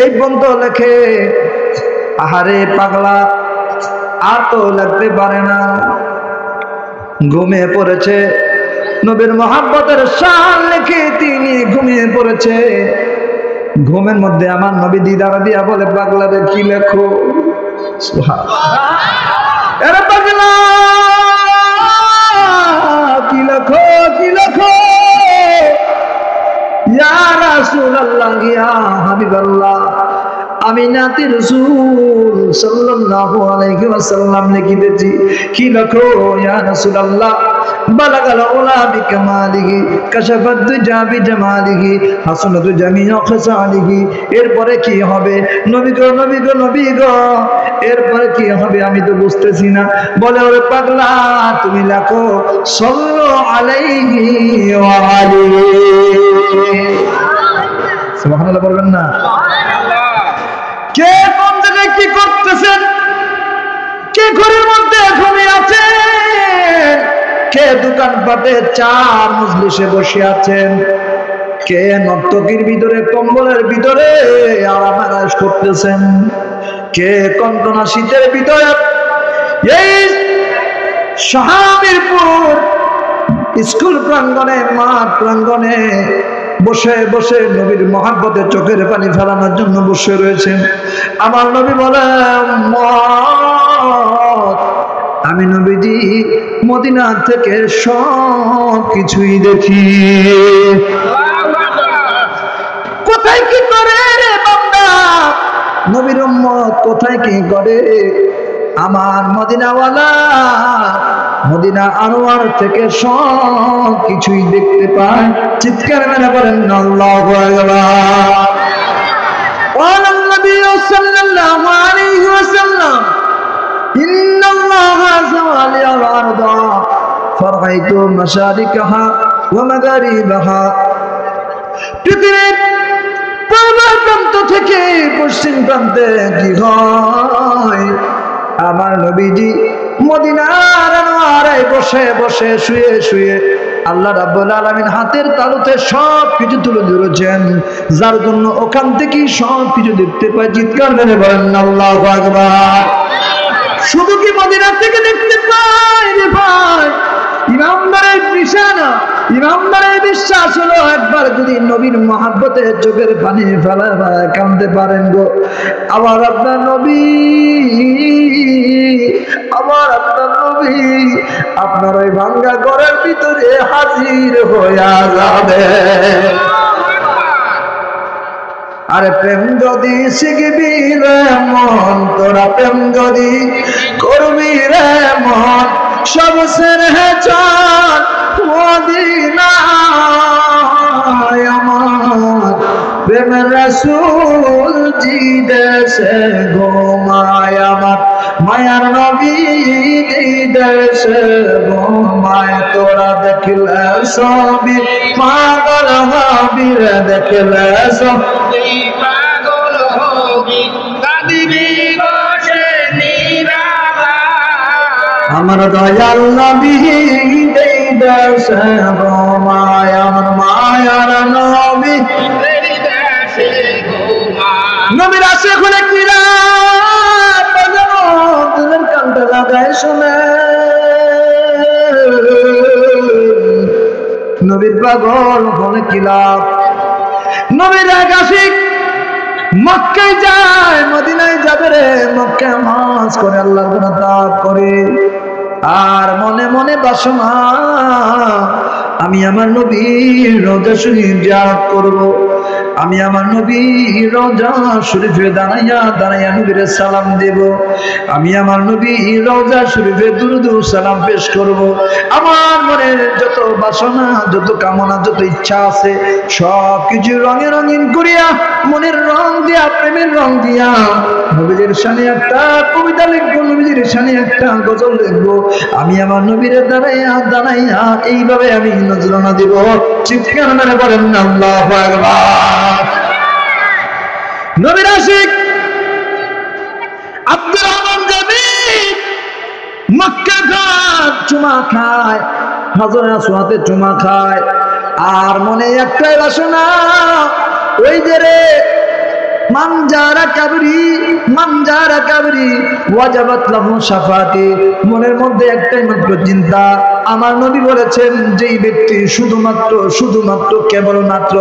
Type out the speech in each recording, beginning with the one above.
এই বন্ধ লেখে আহারে পাগলা আর তো লাগতে পারে না, ঘুমিয়ে পড়েছে। নবীর মহাব্বতের শান লিখে তিনি ঘুমিয়ে পড়েছে। ঘুমের মধ্যে আমার নবী দিদার দিয়া বলে, পাগলা রে কি লেখো? আরে পাগলা কি লেখো, কি লেখো? ইয়া রাসূলুল্লাহ, ইয়া হাবিবাল্লাহ, আমি নাতি রাসূল সাল্লাল্লাহু আলাইহি ওয়াসাল্লাম লিখিতেছি। কি লেখো ইয়া রাসূলুল্লাহ? বালাগাল উলা বিকামালিহি কাশাফাত দুজা বিজামালিহি হাসানাতু জামিউ খাসালিহি। এরপরে কি হবে নবী গো, নবী গো, নবী গো, এরপরে কি হবে আমি তো বুঝতেছি না। বলে, ওরে পাগলা তুমি লেখো সাল্লু আলাইহি ওয়া আলিহি। সুবহানাল্লাহ বলবেন না? কে কোন জায়গায় কি করতেছেন? কে ঘরের মধ্যে ঘুমিয়ে আছেন? কে দোকানপাটে চার মজলিসে বসে আছেন? কে নর্তকীর ভিতরে কম্বলের ভিতরে আরাম আরাম করতেছেন? কে কন্টনা শীতের ভিতরে এই শাহমিরপুর স্কুল প্রাঙ্গণে, মাঠ প্রাঙ্গণে বসে বসে নবীর মহাব্বতে চোখের পানি ফেলানোর জন্য বসে রয়েছেন? আমার নবী বলেন, আমি নবীজি মদিনা থেকে সব কিছুই দেখি। কোথায় কি করে রে বান্দা? নবীর উম্মত কোথায় কি করে? আমার মদিনাওয়ালা মদিনা আনোয়ার থেকে সব কিছুই দেখতে পায়। চিৎকার মেরে বলেন আল্লাহু আকবার। ওয়া নবী সাল্লাল্লাহু আলাইহি ওয়াসাল্লাম, ইন্নাল্লাহা যাওয়ালিয়াল আরদা ফারাইতু মাশারিকাহা ওয়া মাগারিবাহা। পৃথিবীর পূর্ব প্রান্ত থেকে পশ্চিম প্রান্তে কি হয়? আমার নবীজি মদিনার আনোয়ারে বসে বসে শুয়ে শুয়ে আল্লাহ রাব্বুল আলামিন হাতের তালুতে সব কিছু তুলে ধরেছেন, যার জন্য ওখান থেকে সব কিছু দেখতে পায়। চিৎকার মেরে বলেন আল্লাহু আকবার। শুধু কি মদিনা থেকে দেখতে পায় রে ভাই? ইমামদারের নিশানা, ইমামদারের বিশ্বাস হলো একবার যদি নবীর মহাব্বতে চোখের পানি ফেলা কাঁদতে পারেন গো, আবার আপনার নবী, আবার আপনার নবী আপনার ওই ভাঙ্গা ঘরের ভিতরে হাজির হইয়া যাবে। আরে প্রেম যদি শিখবি রে মন, তোরা প্রেম যদি করবি রে মন, সব ছেড়ে চল মদিনায় আমার প্রেমের রাসূল জি দেশে ঘুমায়। আমার মায়ার নবী দেশে ঘুমায়। তোরা দেখলে সবই পাগল হবি রে, দেখলে সবই পাগল হবি, কাঁদিবি বসে নীরবে। আমার দয়াল নবী দেশে ঘুমায়। আমার মায়ার নবী দেশে ঘুমায়। নবীর আশিক হলে কিরা তোদের কানটা লাগায় শুনে, নবীর পাগল হলে কি লাভ? নবীর এক আশিক মক্কায় যায়, মদিনায় যাবে রে, মক্কায় নামাজ করে আল্লাহর গুণগান করে, আর মনে মনে বাসনা আমি আমার নবীর রওজা শরীফ জিয়ারত করব। আমি আমার নবীর রওজা শরীফে দাঁড়াইয়া দাঁড়াইয়া নবীর সালাম দেব। আমি আমার নবীর রওজা শরীফে দুরূদ ও সালাম পেশ করব। আমার মনের যত বাসনা, যত কামনা, যত ইচ্ছা আছে সব কিছু রঙে রঙিন করিয়া, মনের রং দিয়া, প্রেমের রং দিয়া নবীর শানে একটা কবিতা লিখবো, নবীর শানে একটা গজল লিখবো। আমি আমার নবীর দাঁড়াইয়া দাঁড়াইয়া এইভাবে আমি নজরানা দিব। চিৎকার মেরে বলেন আল্লাহু আকবার। নবীর আশিক আব্দুর রহমান জামিল মক্কা ঘাট চুমা খায়, হাজরে আসওয়াতে চুমা খায়, আর মনে একটাই বাসনা, ওই যে রে মান জারা কাবরি ওয়াজাবাত লাহু শাফাতি। মনের মধ্যে একটাই মাত্র চিন্তা, আমার নবী বলেছেন যেই ব্যক্তি শুধুমাত্র কেবলমাত্র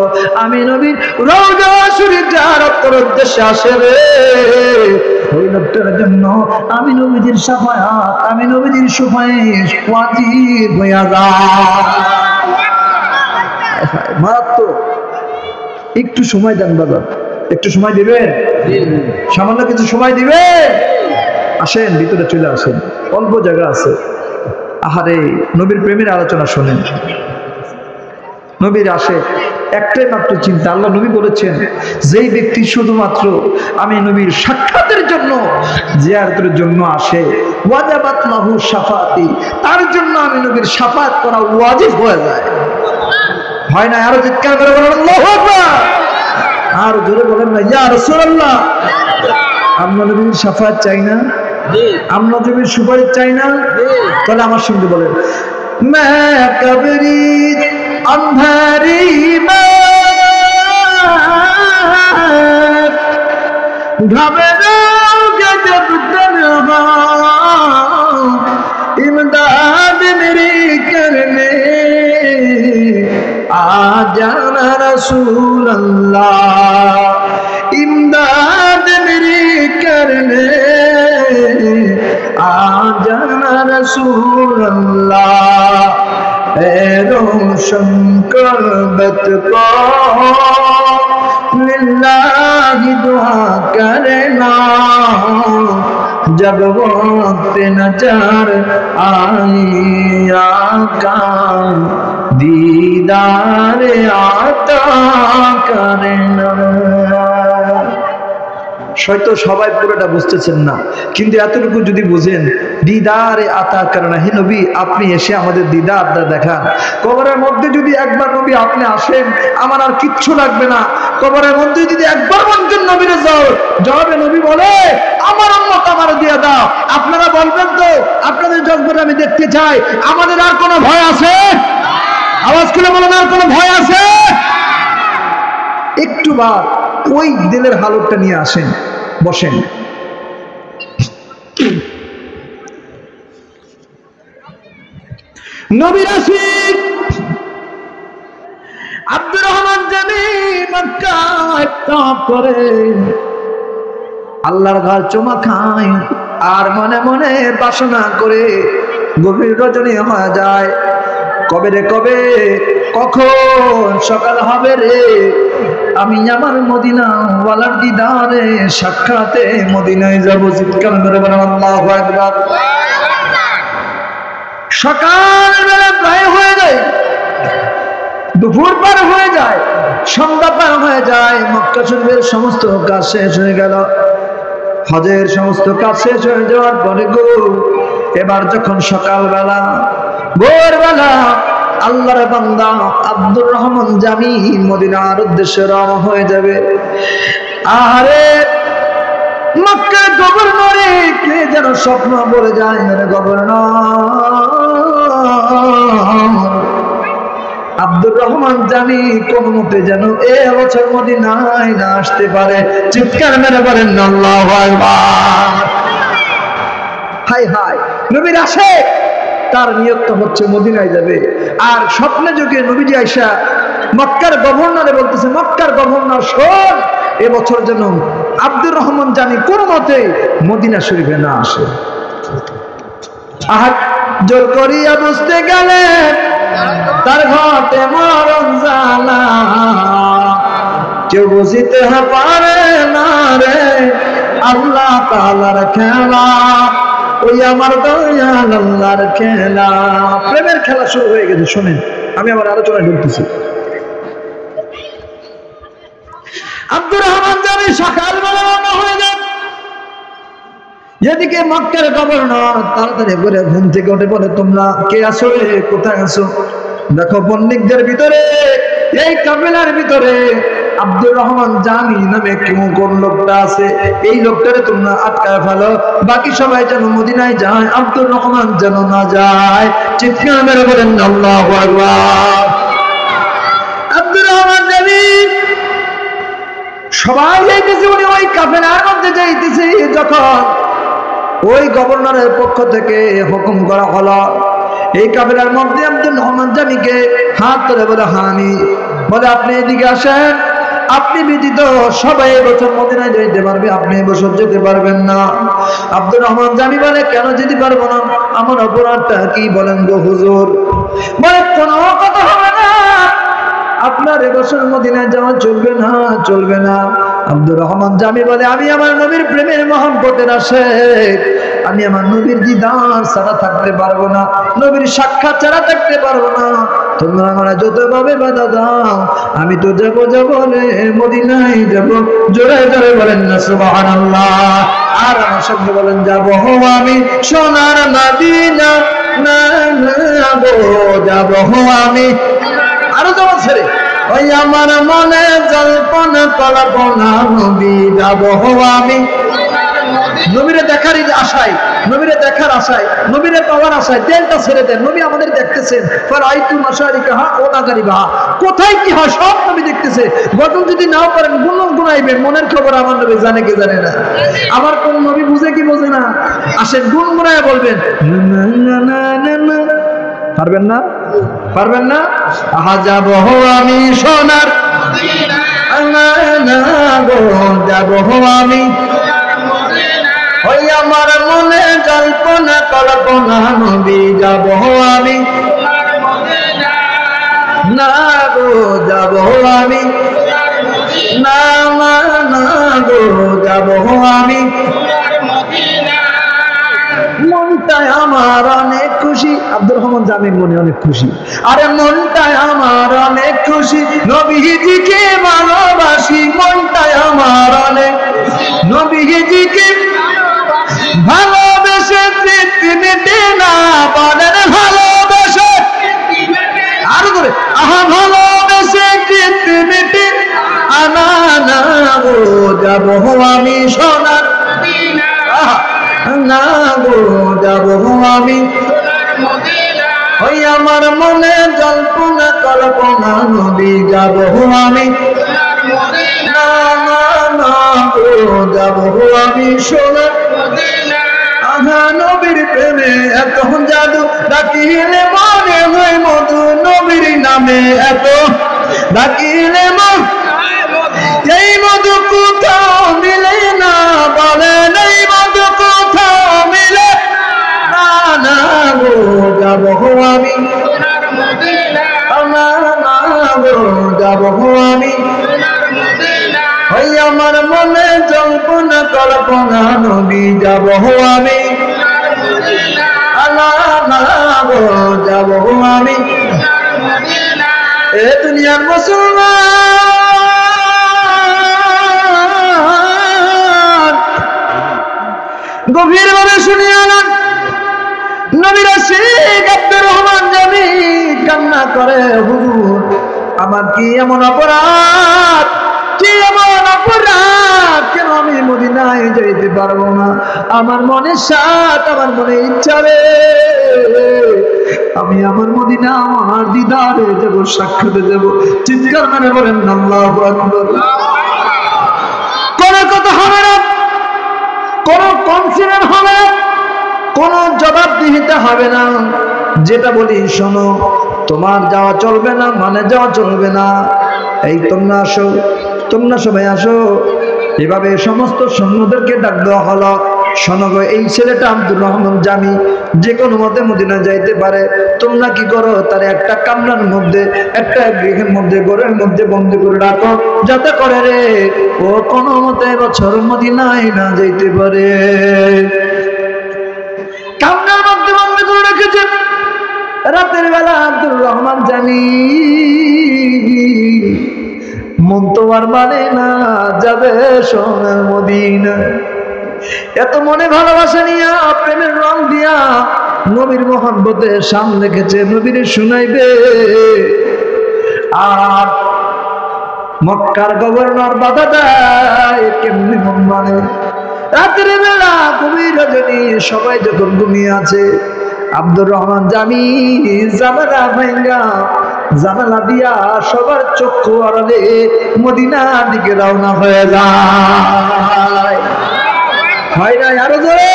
আমি নবীর রওজা শরীফ জিয়ারত করার উদ্দেশ্যে আসে রে, ওই লোকটার জন্য আমি নবীজির শাফায়াত, আমি নবীজির সুপারিশ ওয়াজিব হয়ে যায়। মারাত্মক। একটু সময় দেন বাবা, একটু সময় দিবেন, সামান্য কিছু সময় দিবেন। আসেন ভিতরে চলে আসেন, অল্প জায়গা আছে। আহারে নবীর প্রেমের আলোচনা শোনেন। নবীর আসে একটাই মাত্র চিন্তা, আল্লাহ নবী বলেছেন যেই ব্যক্তি শুধুমাত্র আমি নবীর সাক্ষাতের জন্য জিয়ারতের জন্য আসে ওয়াজাবাত লাহু শাফাতি, তার জন্য আমি নবীর শাফাত করা ওয়াজিব হয়ে যায়। হয় না? আরো চিৎকার করে বলেন আল্লাহু আকবার, আর জোরে বলেন না ইয়া রাসূলুল্লাহ। আমরা নবীর শাফাত চাই না? আমরা নবীর সুপারিশ চাই না? তাহলে আমার সঙ্গে বলেন, মা কবরি अंधारी में घबराओगे जब तन्हा, इमदाद मेरी करने आ जाना रसूल अल्लाह, इमदाद मेरी करने आ जाना रसूल अल्लाह। रोशन कर्बत को लिल्लाहि दुआ करना, जब वक्त नजर आई आका दीदार आता करना। হয়তো সবাই পুরোটা বুঝতেছেন না, কিন্তু এতটুকু যদি বুঝেন, দিদারে আতা কারণা, হে নবী আপনি এসে আমাদের দিদারটা দেখান। কবরের মধ্যে যদি একবার নবী আপনি আসেন, আমার আর কিচ্ছু লাগবে না। কবরের মধ্যে যদি একবার বলছেন নবীরে যাও, জবাবে নবী বলে আমার উম্মত আমার দিয়ে দাও। আপনারা বলবেন তো আপনাদের জগবরে আমি দেখতে চাই, আমাদের আর কোনো ভয় আছে? আওয়াজ করে বলেন, আর কোনো ভয় আছে? একটু বার ওই দিলের হালতটা নিয়ে আসেন, বসেন। নবীর আশিক আব্দুর রহমান জানি মক্কায় তওয়াফ করে আল্লাহর ঘর চুমা খায়, আর মনে মনে বাসনা করে গভীর রজনী হয়ে যায়, কবে রে কবে, কখন সকাল হবে রে, আমি আমার মদিনা ওয়ালার দিদারে সাক্ষাতে মদিনায় যাব। চিৎকার করে বলেন আল্লাহু আকবার। সকালবেলা প্রায় হয়ে যায়, দুপুর পার হয়ে যায়, সন্ধ্যা পার হয়ে যায়, মক্কা শরীফের সমস্ত কাজ শেষ হয়ে গেল, হজের সমস্ত কাজ শেষ হয়ে যাওয়ার পরে গো এবার যখন সকালবেলা ভোরবেলা আল্লাহর বান্দা আব্দুর রহমান জামি মদিনার উদ্দেশ্যে রওনা হয়ে যাবে। আরে মক্কার গভর্নরে কে যেন স্বপ্ন বলে যায়, মেরে গভর্নর আব্দুর রহমান জানি কোন মতে যেন এ বছর মদিনায় না আসতে পারে। চিৎকার মেরে বলেন আল্লাহু আকবার। হাই হাই, নবীর আসে তার নিয়তটা হচ্ছে মদিনায় যাবে, আর স্বপ্নে যোগে নবীজি আয়েশা মক্কার গভর্নরে বলতেছে, মক্কার গভর্নর শোন, এবছর যেন আব্দুর রহমান জানি কোন মতে মদিনা শরীফে না আসে। আহার জোর করিয়া বুঝতে গেলে তার ঘটে মরণ জ্বালা, কেউ বুঝিতে পারে না রে আল্লাহ তাআলার খেলা, ওই আমার দয়াল আল্লাহর খেলা। প্রেমের খেলা শুরু হয়ে গেছে। শোনেন, আমি আমার আলোচনায় ঢুকতেছি। আব্দুর রহমান জানি সকালবেলা রওনা হয়ে যান। এদিকে মক্কার গভর্নর তাড়াতাড়ি করে ঘুম থেকে উঠে বলে, তোমরা কে আছো রে, কোথায় আছো? দেখো বণিকদের ভিতরে, এই কাফেলার ভিতরে আব্দুর রহমান জানি নামে কোন লোকটা আছে, এই লোকটারে তোমরা আটকায় ফেলো, বাকি সবাই যেন মদিনায় যায়, আব্দুর রহমান যেন না যায়। চিৎকার মেরে বলেন আল্লাহু আকবার। আব্দুর রহমান জানি সবাই যাইতেছে, উনি ওই কাফেলার মধ্যে যাইতেছে। যখন ওই গভর্নরের পক্ষ থেকে হুকুম করা হলো, এই কাফেলার মধ্যে আব্দুর রহমান জামিকে হাত ধরে বলে, হ্যাঁ আমি, বলে আপনি এদিকে আসেন, আপনি ব্যতীত সবাই এবছর মদিনায় যেতে পারবে, আপনি এবছর যেতে পারবেন না। আব্দুর রহমান জামি বলে, কেন যেতে পারবো না? আমার অপরাধটা কি বলেন গো হুজুর? বলে, কোনো কথা হবে না, আপনার এবছর মদিনায় যাওয়া চলবে না, চলবে না। আব্দুর রহমান জামি বলে, আমি আমার নবীর প্রেমের মহব্বতের আশিক, আমি আমার নবীর দিদার ছাড়া থাকতে পারবো না, নবীর সাক্ষাৎ ছাড়া থাকতে পারবো না। তোমরা আমরা যতভাবে বাধা দাও, আমি তো যাবো যাবো মদিনায় যাবো। জোরে জোরে বলেন না সুবহানাল্লাহ। আর আমার সঙ্গে বলেন, যাবো আমি সোনার মদিনা, না না গো যাবো আমি। আরো জবাব ছেড়ে, ওই আমার মনে জল্পনা কল্পনা, নবী যাবো আমি। নবীরে দেখার আশায়, নবীরে দেখার আশায়, নবীরে পাওয়ার আশায় তেলটা ছেড়ে দেন। নবী আমাদের দেখতেছেন, ফারাইতু মাশারিকাহা ওয়া মাগারিবাহা, কোথায় কি হয় সব নবী দেখতেছে। গঠন যদি নাও পারেন গুনাইবেন, মনের খবর আমার নবী জানে কি জানে না। আমার কোন নবী বুঝে কি বোঝে না? আসেন গুনগুনায় বলবেন, না না না না, পারবেন না? পারবেন না? আহা যাবো আমি সোনার মদিনা, না না গো যাবো আমি। ওই আমার মনে জল্পনা কল্পনা, নবী যাবো আমি, না গো যাবো আমি, না না না গো যাবো আমি। মনটায় আমার অনেক খুশি, আব্দুর রহমান জামির মনে অনেক খুশি। আরে মনটায় আমার অনেক খুশি, নবীজিকে ভালোবাসি। মনটায় আমার অনেক, নবীজিকে ভালোবেসে তৃপ্তি মেটে না, বলেন ভালোবেসে, আরো করে, আহা ভালোবেসে তৃপ্তি মেটে আনা, না গো যাবো আমি সোনার মদিনা, না গো যাবো আমি। ওই আমার মনে জল্পনা কল্পনা, নবী যাবো আমি, না না না গো যাবো আমি সোনার মদিনা। আহা নবীর প্রেমে এত জাদু, ডাকিলে মনে হয় মধু, নবীর নামে এত ডাকিলে মন, এই মধু কোথাও মিলে না, বলেন এই মধু কোথাও মিলে না, না গো যাবো আমি, না না গো যাবো আমি। ওই আমার মনে জল্পনা কল্পনা, নবী যাবো আমি, না না গো যাবো আমি। এ দুনিয়ার মুসলমান গভীর ভাবে শুনিয়া নেন, নবীর আশিক আব্দুর রহমান জামি কান্না করে, হুজুর আমার কি এমন অপরাধ, কি এমন অপরাধ, কেন আমি মদিনায় যাইতে পারবো না? আমার মনে সাথ, আমার মনে ইচ্ছা রে, আমি আমার মদিনা আমার দিদারে যাব, সাক্ষাতে যাব। চিৎকার মানে বলেন আল্লাহু আকবার। কোন কথা হবে না, কোন কনসিডার হবে না, কোন জবাবদিহিতা হবে না। যেটা বলি শোনো, তোমার যাওয়া চলবে না, মানে যাওয়া চলবে না। এই তোমরা আসো, তোমরা সবাই আসো। এভাবে সমস্ত সৈন্যদেরকে ডাক দেওয়া হলো। শোনো গো, এই ছেলেটা আব্দুর রহমান জামি যে কোনো মতে মদিনা যাইতে পারে, তোমরা কি করো, তার একটা কামরার মধ্যে, একটা গৃহের মধ্যে, ঘরের মধ্যে বন্দি করে রাখো, যাতে করে রে ও কোনো মতে বছর মদিনায় না যাইতে পারে। কামরার মধ্যে বন্দি করে রেখেছে। রাতের বেলা আব্দুর রহমান জামি মন তো আর মানে না যাবে সোনার মদিনা। এত মনে ভালোবাসা নিয়া, প্রেমের রং দিয়া, নবীর মহব্বতে শান রেখেছে, নবীর শুনাইবে। আর মক্কার গভর্নর বাধা দেয়, কেমনি মন মানে। রাতের বেলা গভীর রজনী, সবাই যখন ঘুমিয়ে আছে, আব্দুর রহমান জামি জানালা ভাঙ্গা জানালা দিয়া সবার চক্ষু আড়ালে মদিনার দিকে রওনা হয়ে যায়। হয় না আরো জোরে?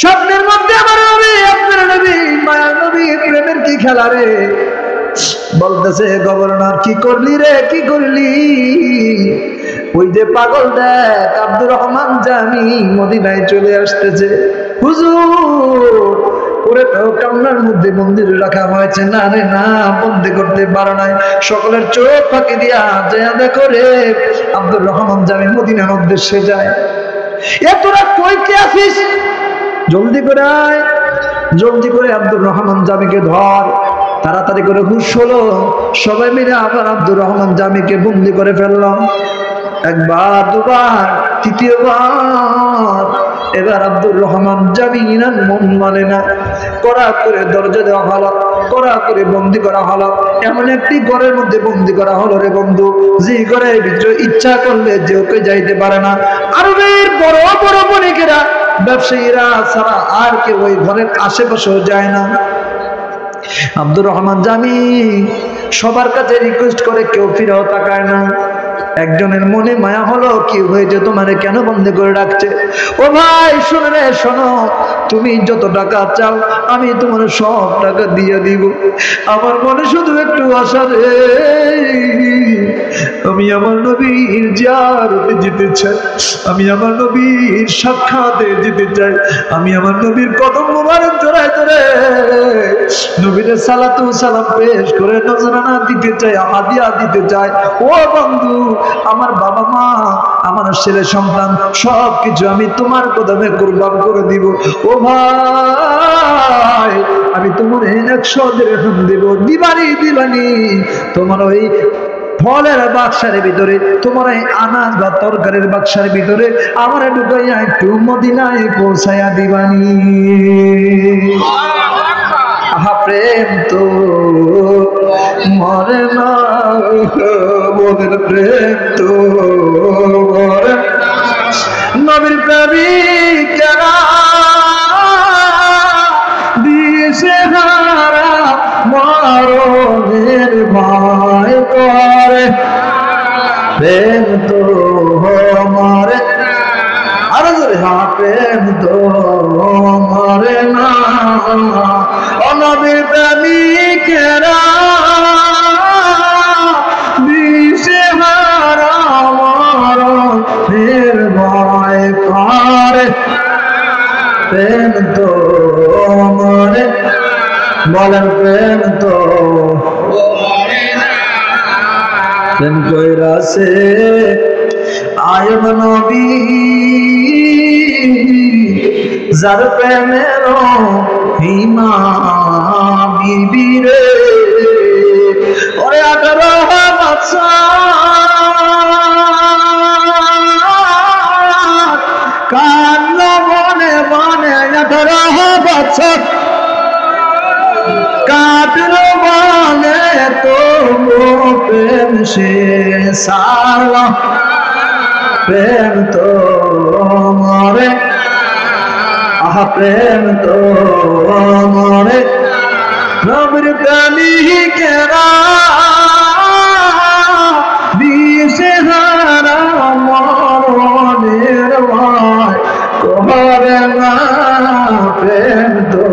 স্বপ্নের মধ্যে আমার নবী, আপনার নবী, মায়ার নবী, প্রেমের কি খেলা রে? বলতেছে গভর্নর, কি করলি রে, কি করলি? ওই যে পাগল দেখ, আব্দুর রহমান জামি মদিনায় চলে আসতেছে। হুজুর, ওরে তো কামনার মধ্যে মন্দিরে রাখা হয়েছে। না রে না, বন্দি করতে পারো নাই। সকলের চোখ ফাঁকি দিয়া যায় দেখো রে, আব্দুর রহমান জামি মদিনার উদ্দেশ্যে যায়। এ তোরা কইতে আসিস? জলদি করে আয়, জলদি করে আব্দুর রহমান জামিকে ধর। তাড়াতাড়ি করে হুশ হলো, সবাই মিলে আবার আব্দুর রহমান জামিকে বন্দি করে ফেললাম। একবার, দুবার, তৃতীয়বার। এবার আব্দুর রহমান জামি মন মানে না, কড়া করে দরজা দেওয়া হলো, কড়া করে বন্দি করা হলো। এমন একটি ঘরের মধ্যে বন্দি করা হলো রে বন্ধু, যে ঘরের ভিতরে ইচ্ছা করলে যে ওকে যাইতে পারে না। আরবের বড় বড় বণিকেরা, ব্যবসায়ীরা ছাড়া আর কেউ ওই ঘরের আশেপাশেও যায় না। আব্দুর রহমান জামি সবার কাছে রিকোয়েস্ট করে, কেউ ফিরেও তাকায় না। একজনের মনে মায়া হলো, কি হয়েছে, তোমারে কেন বন্ধ করে রাখছে? ও ভাই শোনো রে, শোনো, তুমি যত টাকা চাও আমি তোমার সব টাকা দিয়ে দিব। আমার মনে শুধু একটু আশা রে, আমি আমার নবীর জিয়ারতে যেতে চাই, আমি আমার নবীর সাক্ষাতে যেতে চাই, আমি আমার নবীর কদম মোবারক জড়ায় ধরে নবীর সালাতু সালাম পেশ করে নজরানা দিতে চাই, হাদিয়া দিতে চাই। ও বন্ধু, আমার বাবা মা, আমার ছেলে সন্তান সবকিছু আমি তোমার কদমে কুরবান করে দিব। ও ভাই, আমি তোমার 100 দিরহাম দেব, দিবানি দিবানি। তোমার ওই ফলের বাক্সের ভিতরে, তোমার এই আনাজ বা তরকারির বাক্সের ভিতরে আমার ঢুকাইয়া একটু মদিনায় পৌঁছাইয়া দিবানি। আহা প্রেম তো মরে না, মোদের প্রেম তো মরে। নবীর প্রেমিকেরা দিশে হারা মরণের ভয় করে, প্রেম তো মরে। আরো জোরে, হা প্রেম তো মরে না। নবীর প্রেমিকেরা দিশে হারা মরণের ভয় করে, প্রেম তো মরে। বলেন প্রেম তো প্রেম কইরাছে আয়ব নবী, যার প্রেমের হিমা বিবি রে। ওরে 18 বছর কান্দ মনে মনে, 18 বছর কাটলো মনে, তো প্রেম সে সারা, প্রেম তো মরে। আহা প্রেম তো মরে। নবীর প্রেমিকেরা দিশে হারা মরণের ভয় করে না, প্রেম তো।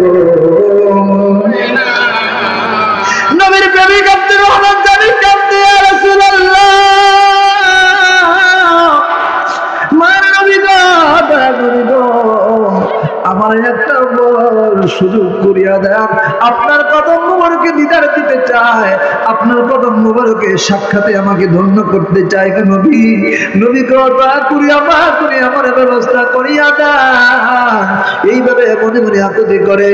নবীর প্রেমিক আব্দুর রহমান জানি কাঁদতে, ইয়া রাসূলুল্লাহ, মার নবী গো, দয়া করে গো, আমার একটা সুযোগ করিয়া দেন। আপনার কদম মুবারকে দিদার দিতে চায়, আপনার কদম মুবারকে সাক্ষাতে আমাকে ধন্য করতে চায়। নবী, নবী গো, দয়া করিয়া মা করি আমার ব্যবস্থা করিয়া দেন। এইভাবে মনে মনে আকুতি করে।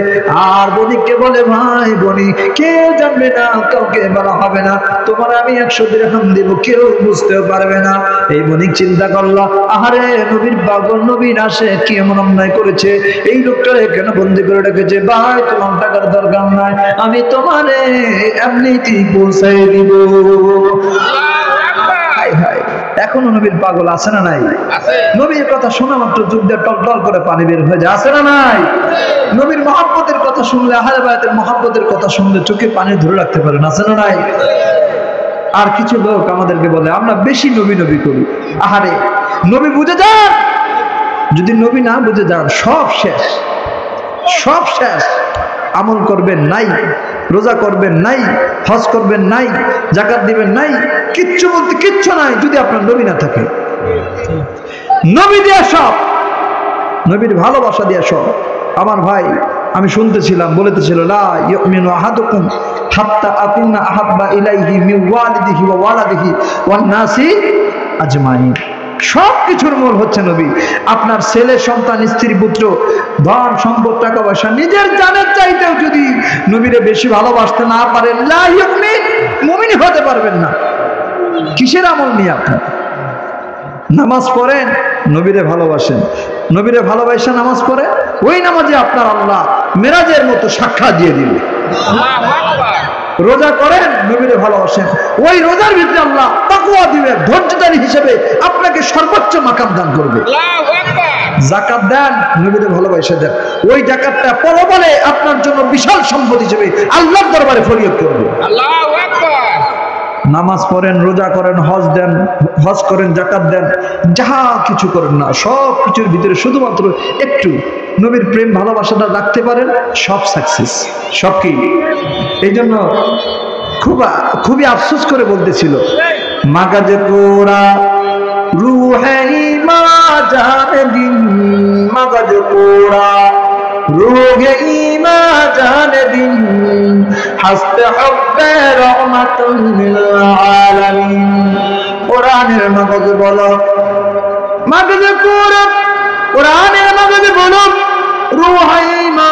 আর বণিককে বলে, ভাই বণিক, কেউ জানবে না, কাউকে বলা হবে না, তোমার আমি 100 দিরহাম দিব, কেউ বুঝতেও পারবে না। এই বণিক চিন্তা করলো, আহারে নবীর পাগল, নবীর আসে কি এমন অন্যায় করেছে, এই লোকটারে কেন বন্দি করে রেখেছে? ভাই তোমার টাকার দরকার নাই, আমি তোমারে এমনিতেই পৌঁছাই দিব। হায় হায়, এখনো নবীর পাগল আছে না নাই? নবীর কথা শোনা মাত্র চোখ দিয়ে টল টল করে পানি বের হয়ে যায়, আছে না নাই? নবীর মহব্বতের কথা শুনলে, আহলে বায়াতের মহব্বতের কথা শুনলে চোখে পানি ধরে রাখতে পারেন, আছে না নাই? আর কিছু লোক আমাদেরকে বলে আমরা বেশি নবী নবী করি। আহারে, নবী বুঝে যান, যদি নবী না বুঝে যান সব শেষ, সব শেষ। আমল করবেন নাই, রোজা করবেন নাই, হজ করবেন নাই, যাকাত দিবেন নাই, কিচ্ছু বলতে কিচ্ছু নাই যদি আপনার নবী না থাকে। নবী দিয়ে সব, নবীর ভালোবাসা দিয়ে সব। আমার ভাই আমি শুনতেছিলাম, বলতেছিল লা ইউমিনু আহাদুকুম হাত্তা আকুনা আহাব্বা ইলাইহি মিন ওয়ালিদিহি ওয়া ওয়ালাদিহি ওয়ান নাসি আজমাইন। সব কিছুর মূল হচ্ছে নবী। আপনার ছেলে সন্তান, স্ত্রী, পুত্র, ধন সম্পদ, টাকা পয়সা, নিজের জানের চাইতেও যদি নবীরে বেশি ভালোবাসতে না পারেন, লা ইউমিন, মুমিন হতে পারবেন না। কিসের আমল নিয়ে আপনার? নামাজ পড়েন, নবীরে ভালোবাসেন, নবীরে ভালোবাসা নামাজ পড়ে, ওই নামাজে আপনার আল্লাহ মেরাজের মতো সাক্ষাৎ দিয়ে দিবে। রোজা করেন, নবীরে ভালোবাসেন, ওই রোজার ভিতরে আল্লাহ তাকওয়া দিবে, ধৈর্যধারী হিসেবে আপনাকে সর্বোচ্চ মাকাম দান করবে। যাকাত দেন, নবীরে ভালোবাসা দেন, ওই যাকাতটা পরকালে আপনার জন্য বিশাল সম্পদ হিসেবে আল্লাহর দরবারে ফরিয়াদ করবে। আল্লাহু আকবার। নামাজ পড়েন, রোজা করেন, হজ দেন, হজ করেন, যাকাত দেন, যাহা কিছু করেন না, সব কিছুর ভিতরে শুধুমাত্র একটু নবীর প্রেম ভালোবাসাটা রাখতে পারেন, সব সাকসেস, সব কি। এই জন্য খুবই আফসোস করে বলতেছিল, মাগাজে কোরা রুহে মা জানে দিন, মাগাজে কোরা রুহে মা জানে দিন, হাসতে হবে রহমাতুল লিল আলামিন। কোরআনের মাগজে বলো, মাগজে কোরা, কোরআনের মাগজে বলো, রুহে মা,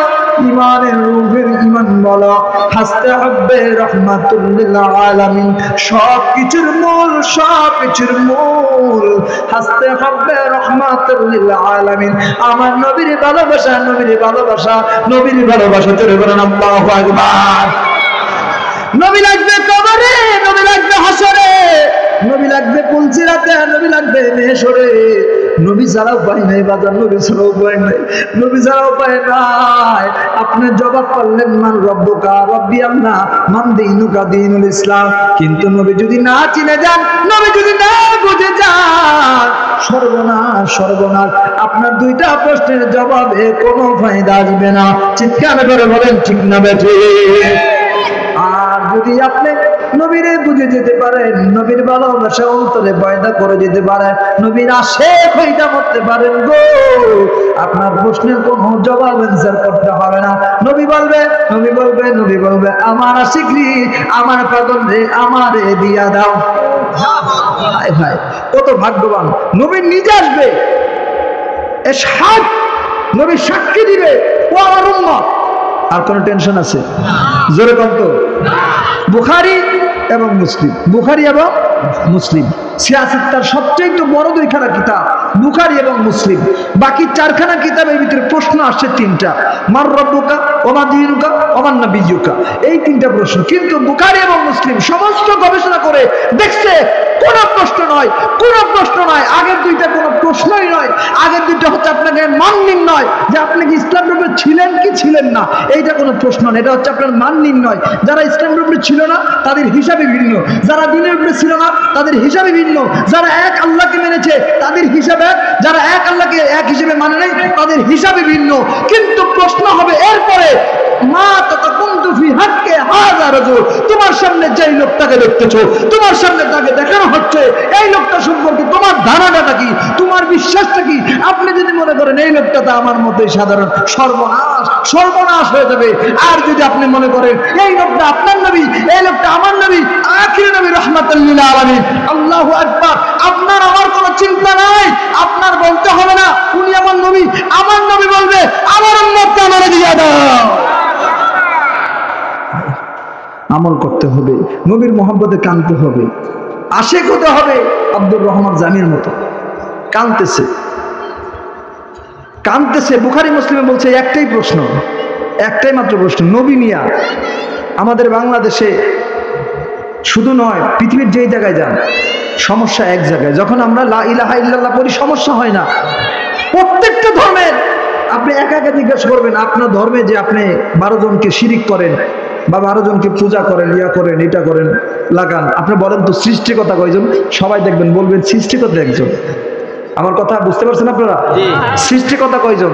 ইমানের রূহের ইমান বলো, হাসতে হবে রহমাতুল লিল আলামিন। সব কিছুর মূল, সব কিছুর মূল হাসতে হবে রহমাতুল লিল আলামিন। আমার নবীর ভালোবাসা, নবীর ভালোবাসা, নবীর ভালোবাসা, জোরে বলেন আল্লাহু আকবার। নবী লাগবে কবরে, নবী লাগবে হাসরে, নবী লাগবে পুলসিরাতে, নবী লাগবে মেহশরে। নবী ছাড়া উপায় নাই বাজার, নবী ছাড়া উপায় নাই, নবী ছাড়া উপায় নাই। আপনি জবাব করলেন মান রব্বুকা, রব্বি আল্লাহ, মান দীনুকা, দীনুল ইসলাম। কিন্তু নবী যদি না চিনে যান, নবী যদি না বুঝে যান, সর্বনাশ, সর্বনাশ। আপনার দুইটা প্রশ্নের জবাবে কোনো ফায়দা আসবে না। চিৎকার করে বলেন ঠিক না বেঠিক? আর যদি আপনি নবীরে বুঝে যেতে পারেন, নবীর ভালোবাসা অন্তরে পয়দা করে যেতে পারেন, নবীর আশেক হইতে করতে পারেন গো, আপনার প্রশ্নের কোনো জবাব অ্যানসার করতে হবে না। নবী বলবে, নবী বলবে, নবী বলবে, আমার আশিক রে, আমার পাগল রে, আমারে দিয়া দাও। হায় হায়, কত ভাগ্যবান। নবী নিজে আসবে, এশহাদ, নবী সাক্ষী দিবে, ও আমার উম্মত। আর কোন টেনশন আছে? জোরে কম তো। বুখারী এবং মুসলিম, বুখারী এবং মুসলিম, সিয়াসিত্তার সবচেয়ে বড় দুইখানা কিতাব বুখারী এবং মুসলিম। বাকি চারখানা কিতাবের ভিতরে প্রশ্ন আসছে তিনটা, মার রব্বুকা, ওমা দীনুকা, ওমান নাবিয়্যুকা, এই তিনটা প্রশ্ন। কিন্তু বুখারী এবং মুসলিম সমস্ত গবেষণা করে দেখছে কোনো প্রশ্ন নয়, কোনো প্রশ্ন নয়। আগের দুইটা কোনো প্রশ্নই নয়। আগের দুইটা হচ্ছে আপনাকে মান নির্ণয়, যে আপনি কি ইসলাম গ্রুপে ছিলেন কি ছিলেন না, এইটা কোনো প্রশ্ন নয়। এটা হচ্ছে আপনার মান নির্ণয়। যারা ইসলাম গ্রুপে ছিল না তাদের হিসাবে ভিন্ন, যারা দিনের উপরে ছিল না তাদের হিসাবে ভিন্ন, যারা এক আল্লাহকে মেনেছে তাদের হিসাবে এক, যারা এক আল্লাহকে এক হিসেবে মানে নাই তাদের হিসাবে ভিন্ন। কিন্তু প্রশ্ন হবে এরপরে, মা তাতাকুনতু ফি হাক্কি হাযা রাজুল, তোমার সামনে যেই লোকটাকে দেখতেছো, তোমার সামনে তাকে দেখানো হচ্ছে, এই লোকটা সম্পর্কে তোমার ধারণাটা কি, তোমার বিশ্বাসটা কি? আপনি যদি মনে করেন এই লোকটা তো আমার মতোই সাধারণ, সর্বনাশ, সর্বনাশ হয়ে যাবে। আর যদি আপনি মনে করেন এই লোকটা আপনার নবী, এই লোকটা আমার নবী, আখির নবী রাহমাতুল লিল আলামিন, আল্লাহু আকবার। আপনার আমার কোনো চিন্তা নাই, আপনার বলতে হবে না উনি আমার নবী, আমার নবী বলবে আমার উম্মতকে আমারে দিয়া দাও। আমল করতে হবে, নবীর মহব্বতে কাঁদতে হবে, আশিক হতে হবে। আব্দুর রহমান জামির মতো কাঁদতেছে, কাঁদতেছে। বুখারী মুসলিমে বলছে একটাই প্রশ্ন, একটাই মাত্র প্রশ্ন, নবী নিয়া। আমাদের বাংলাদেশে শুধু নয়, পৃথিবীর যেই জায়গায় যান সমস্যা এক জায়গায়। যখন আমরা লা ইলাহা ইল্লাল্লাহ পড়ি সমস্যা হয় না। প্রত্যেকটা ধর্মের আপনি একা একা জিজ্ঞাসা করবেন আপনার ধর্মে যে আপনি 12 জনকে শিরিক করেন বা 12 জনকে পূজা করেন, ইয়া করেন, এটা করেন, লাগান, আপনি বলেন তো সৃষ্টিকর্তা কয়জন? সবাই দেখবেন বলবেন সৃষ্টিকর্তা একজন। আমার কথা বুঝতে পারছেন আপনারা? সৃষ্টিকর্তা কয়জন?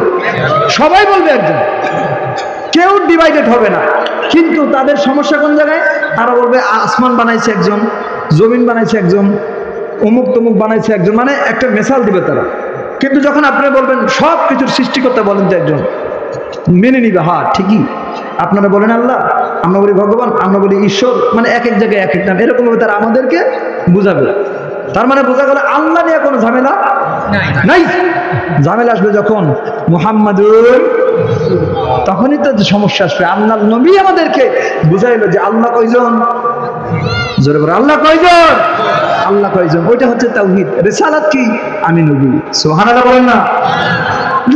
সবাই বলবে একজন, কেউ ডিভাইডেড হবে না। কিন্তু তাদের সমস্যা কোন জায়গায়? তারা বলবে আসমান বানাইছে একজন, জমিন বানাইছে একজন, অমুক তমুক বানাইছে একজন, মানে একটা মেসাল দিবে তারা। কিন্তু যখন আপনি বলবেন সব কিছুর সৃষ্টিকর্তা বলেন যে একজন, মেনে নিবে, হ্যাঁ ঠিকই। আপনারা বলেন আল্লাহ, আমরা বলি ভগবান, আমরা বলি ঈশ্বর, মানে এক এক জায়গায় এক এক নাম, এরকম ভাবে তারা আমাদেরকে বুঝাবে। তার মানে বোঝা গেল আল্লাহ নিয়ে কোনো ঝামেলা নাই। ঝামেলা আসবে যখন মুহাম্মাদুর, তখনই তো সমস্যা আসবে। আল্লাহ নবী আমাদেরকে বুঝাইলো যে আল্লাহ কয়জন, জোরে বলে আল্লাহ কয়জন, আল্লাহ কয়জন, ওইটা হচ্ছে তাওহীদ। রিসালাত কি? আমি নবী। সুবহানাল্লাহ বলেন না।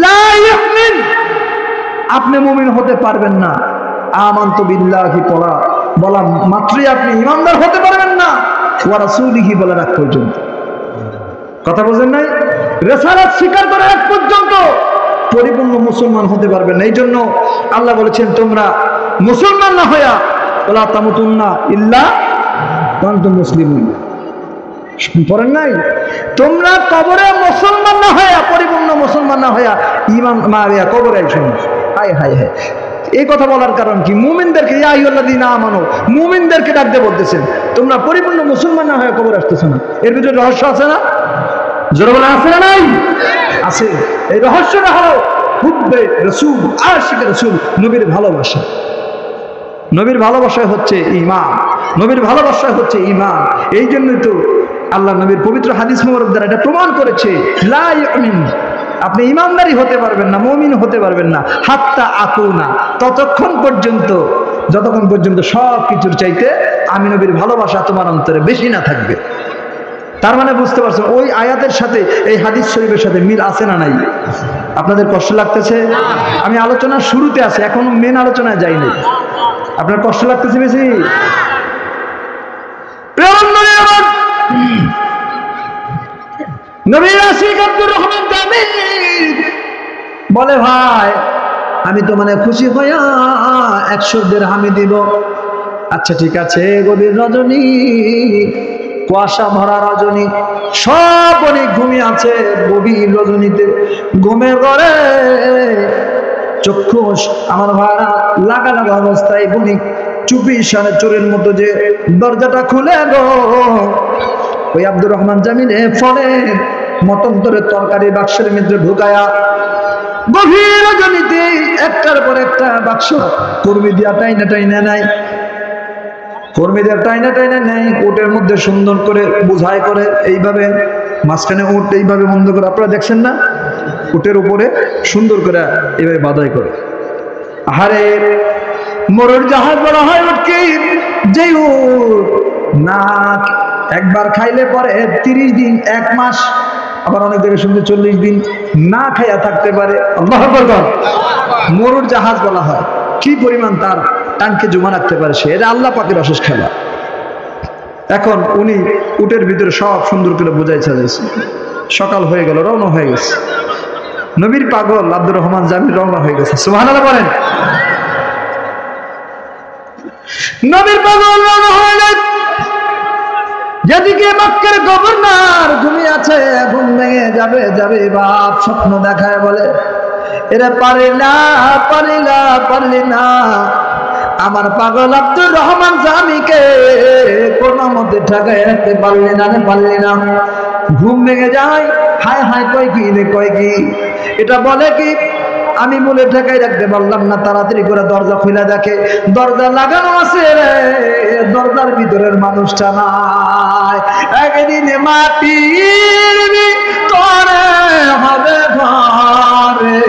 লা ইউমিন, আপনি মুমিন হতে পারবেন না আমানতু বিল্লাহি পড়া বলা মাত্রই আপনি ঈমানদার হতে পারবেন না ওয়া রাসূলিহি বলার আগ পর্যন্ত। কথা বুঝেন নাই? রিসালাত স্বীকার করার আগ পর্যন্ত পরিপূর্ণ মুসলমান হতে পারবেন না। এই জন্য আল্লাহ বলেছেন তোমরা মুসলমান না হইয়া ওয়ালা তামুতুন্না ইল্লা ওয়া আনতুম মুসলিমুন। পড়েন নাই? তোমরা কবরে মুসলমান না হইয়া, পরিপূর্ণ মুসলমান না হইয়া ঈমান মারিয়া কবরে আইছো না। হায় হায় হায়, এই কথা বলার কারণ কি? মুমিনদেরকে, ইয়া আইয়ুহাল্লাযীনা আমানু, মুমিনদেরকে ডাক দিয়ে বলতেছেন তোমরা পরিপূর্ণ মুসলমান না হয়ে কবরে আসতেছ না। এর ভিতরে রহস্য আছে না? জোরে বলেন আছে না নাই? আছে। এই রহস্যটা হলো হুব্বে রাসূল, আশিকে রাসূল, নবীর ভালোবাসা। নবীর ভালোবাসায় হচ্ছে ঈমান, নবীর ভালোবাসায় হচ্ছে ঈমান। এই জন্যই তো আল্লাহ নবীর পবিত্র হাদিস মোবারক দ্বারা এটা প্রমাণ করেছে, লা ইউমিন, আপনি ইমানদারি হতে পারবেন না, মুমিন হতে পারবেন না হাত্তা আকুনা, ততক্ষণ পর্যন্ত যতক্ষণ পর্যন্ত সব কিছুর চাইতে আমি নবীর ভালোবাসা তোমার অন্তরে বেশি না থাকবে। তার মানে বুঝতে পারছেন ওই আয়াতের সাথে এই হাদিস শরীফের সাথে মিল আছে না নাই? আপনাদের কষ্ট লাগতেছে? আমি আলোচনার শুরুতে আছি, এখনো মেন আলোচনায় যাইনি। আপনার কষ্ট লাগতেছে বেশি? নবীর আশিক আব্দুর রহমান জামিল বলে ভাই আমি তো মানে খুশি হইয়া 100 দিরহামি দিব। আচ্ছা ঠিক আছে, গভীর রজনী, কুয়াশা ভরা রজনী, সব অনেক ঘুমিয়ে আছে গভীর রজনীতে, ঘুমে করে চক্ষু আমার ভাড়া লাগা লাগা অবস্থায় বণিক চুপি সারে চোরের মতো যে দরজাটা খুলে গো, ওই আব্দুর রহমান জামিল ফলে মতন্তরের তরকারি বাক্সের মধ্যে ঢুকায়া গভীর রজনীতে একটার পর একটা বাক্স কর্মী দিয়া টাইনা টাইনা নাই, কর্মীদের টাইনা টাইনা নেই, উটের মধ্যে সুন্দর করে বুঝাই করে এইভাবে মাঝখানে উট এইভাবে বন্ধ করে, আপনারা দেখছেন না? উটের উপরে সুন্দর করে এইভাবে বাধাই করে। আরে মরুর জাহাজ বলা হয় উটকে, যে উট না একবার খাইলে পরে 30 দিন 1 মাস, আবার অনেক জায়গায় শুনতে 40 দিন না খাইয়া থাকতে পারে। আল্লাহু আকবার। মরুর জাহাজ বলা হয়, কি পরিমাণ তার টানকে জমা রাখতে পারে সে, এটা আল্লাহ পাকের অশেষ খেলা। এখন উনি উটের ভিতরে সব সুন্দর করে বোঝাই চালাইছে। সকাল হয়ে গেল, রওনা হয়ে গেছে। নবীর পাগল আব্দুর রহমান জামিল রওনা হয়ে গেছে। সুবহানাল্লাহ বলেন। নবীর পাগল রওনা হয়ে গেছে, যেদিকে মক্কার গভর্নর ঘুমিয়ে আছে, ঘুম ভেঙে যাবে যাবে বাপ স্বপ্ন দেখায় বলে, এরা পারলি না আমার পাগল আব্দুর রহমান জামিকে কোন মতে ঠেকায় রাখতে পারলি না। ঘুম ভেঙে যায়, হায় হায় কয় কি রে, কয় কি এটা বলে কি, আমি বলে ঠেকাই রাখতে পারলাম না। তাড়াতাড়ি করে দরজা খুলে দেখে দরজা লাগানো আছে রে, দরজার ভিতরের মানুষটা নাই। একদিন মাটির ভিতরে হবে ঘরে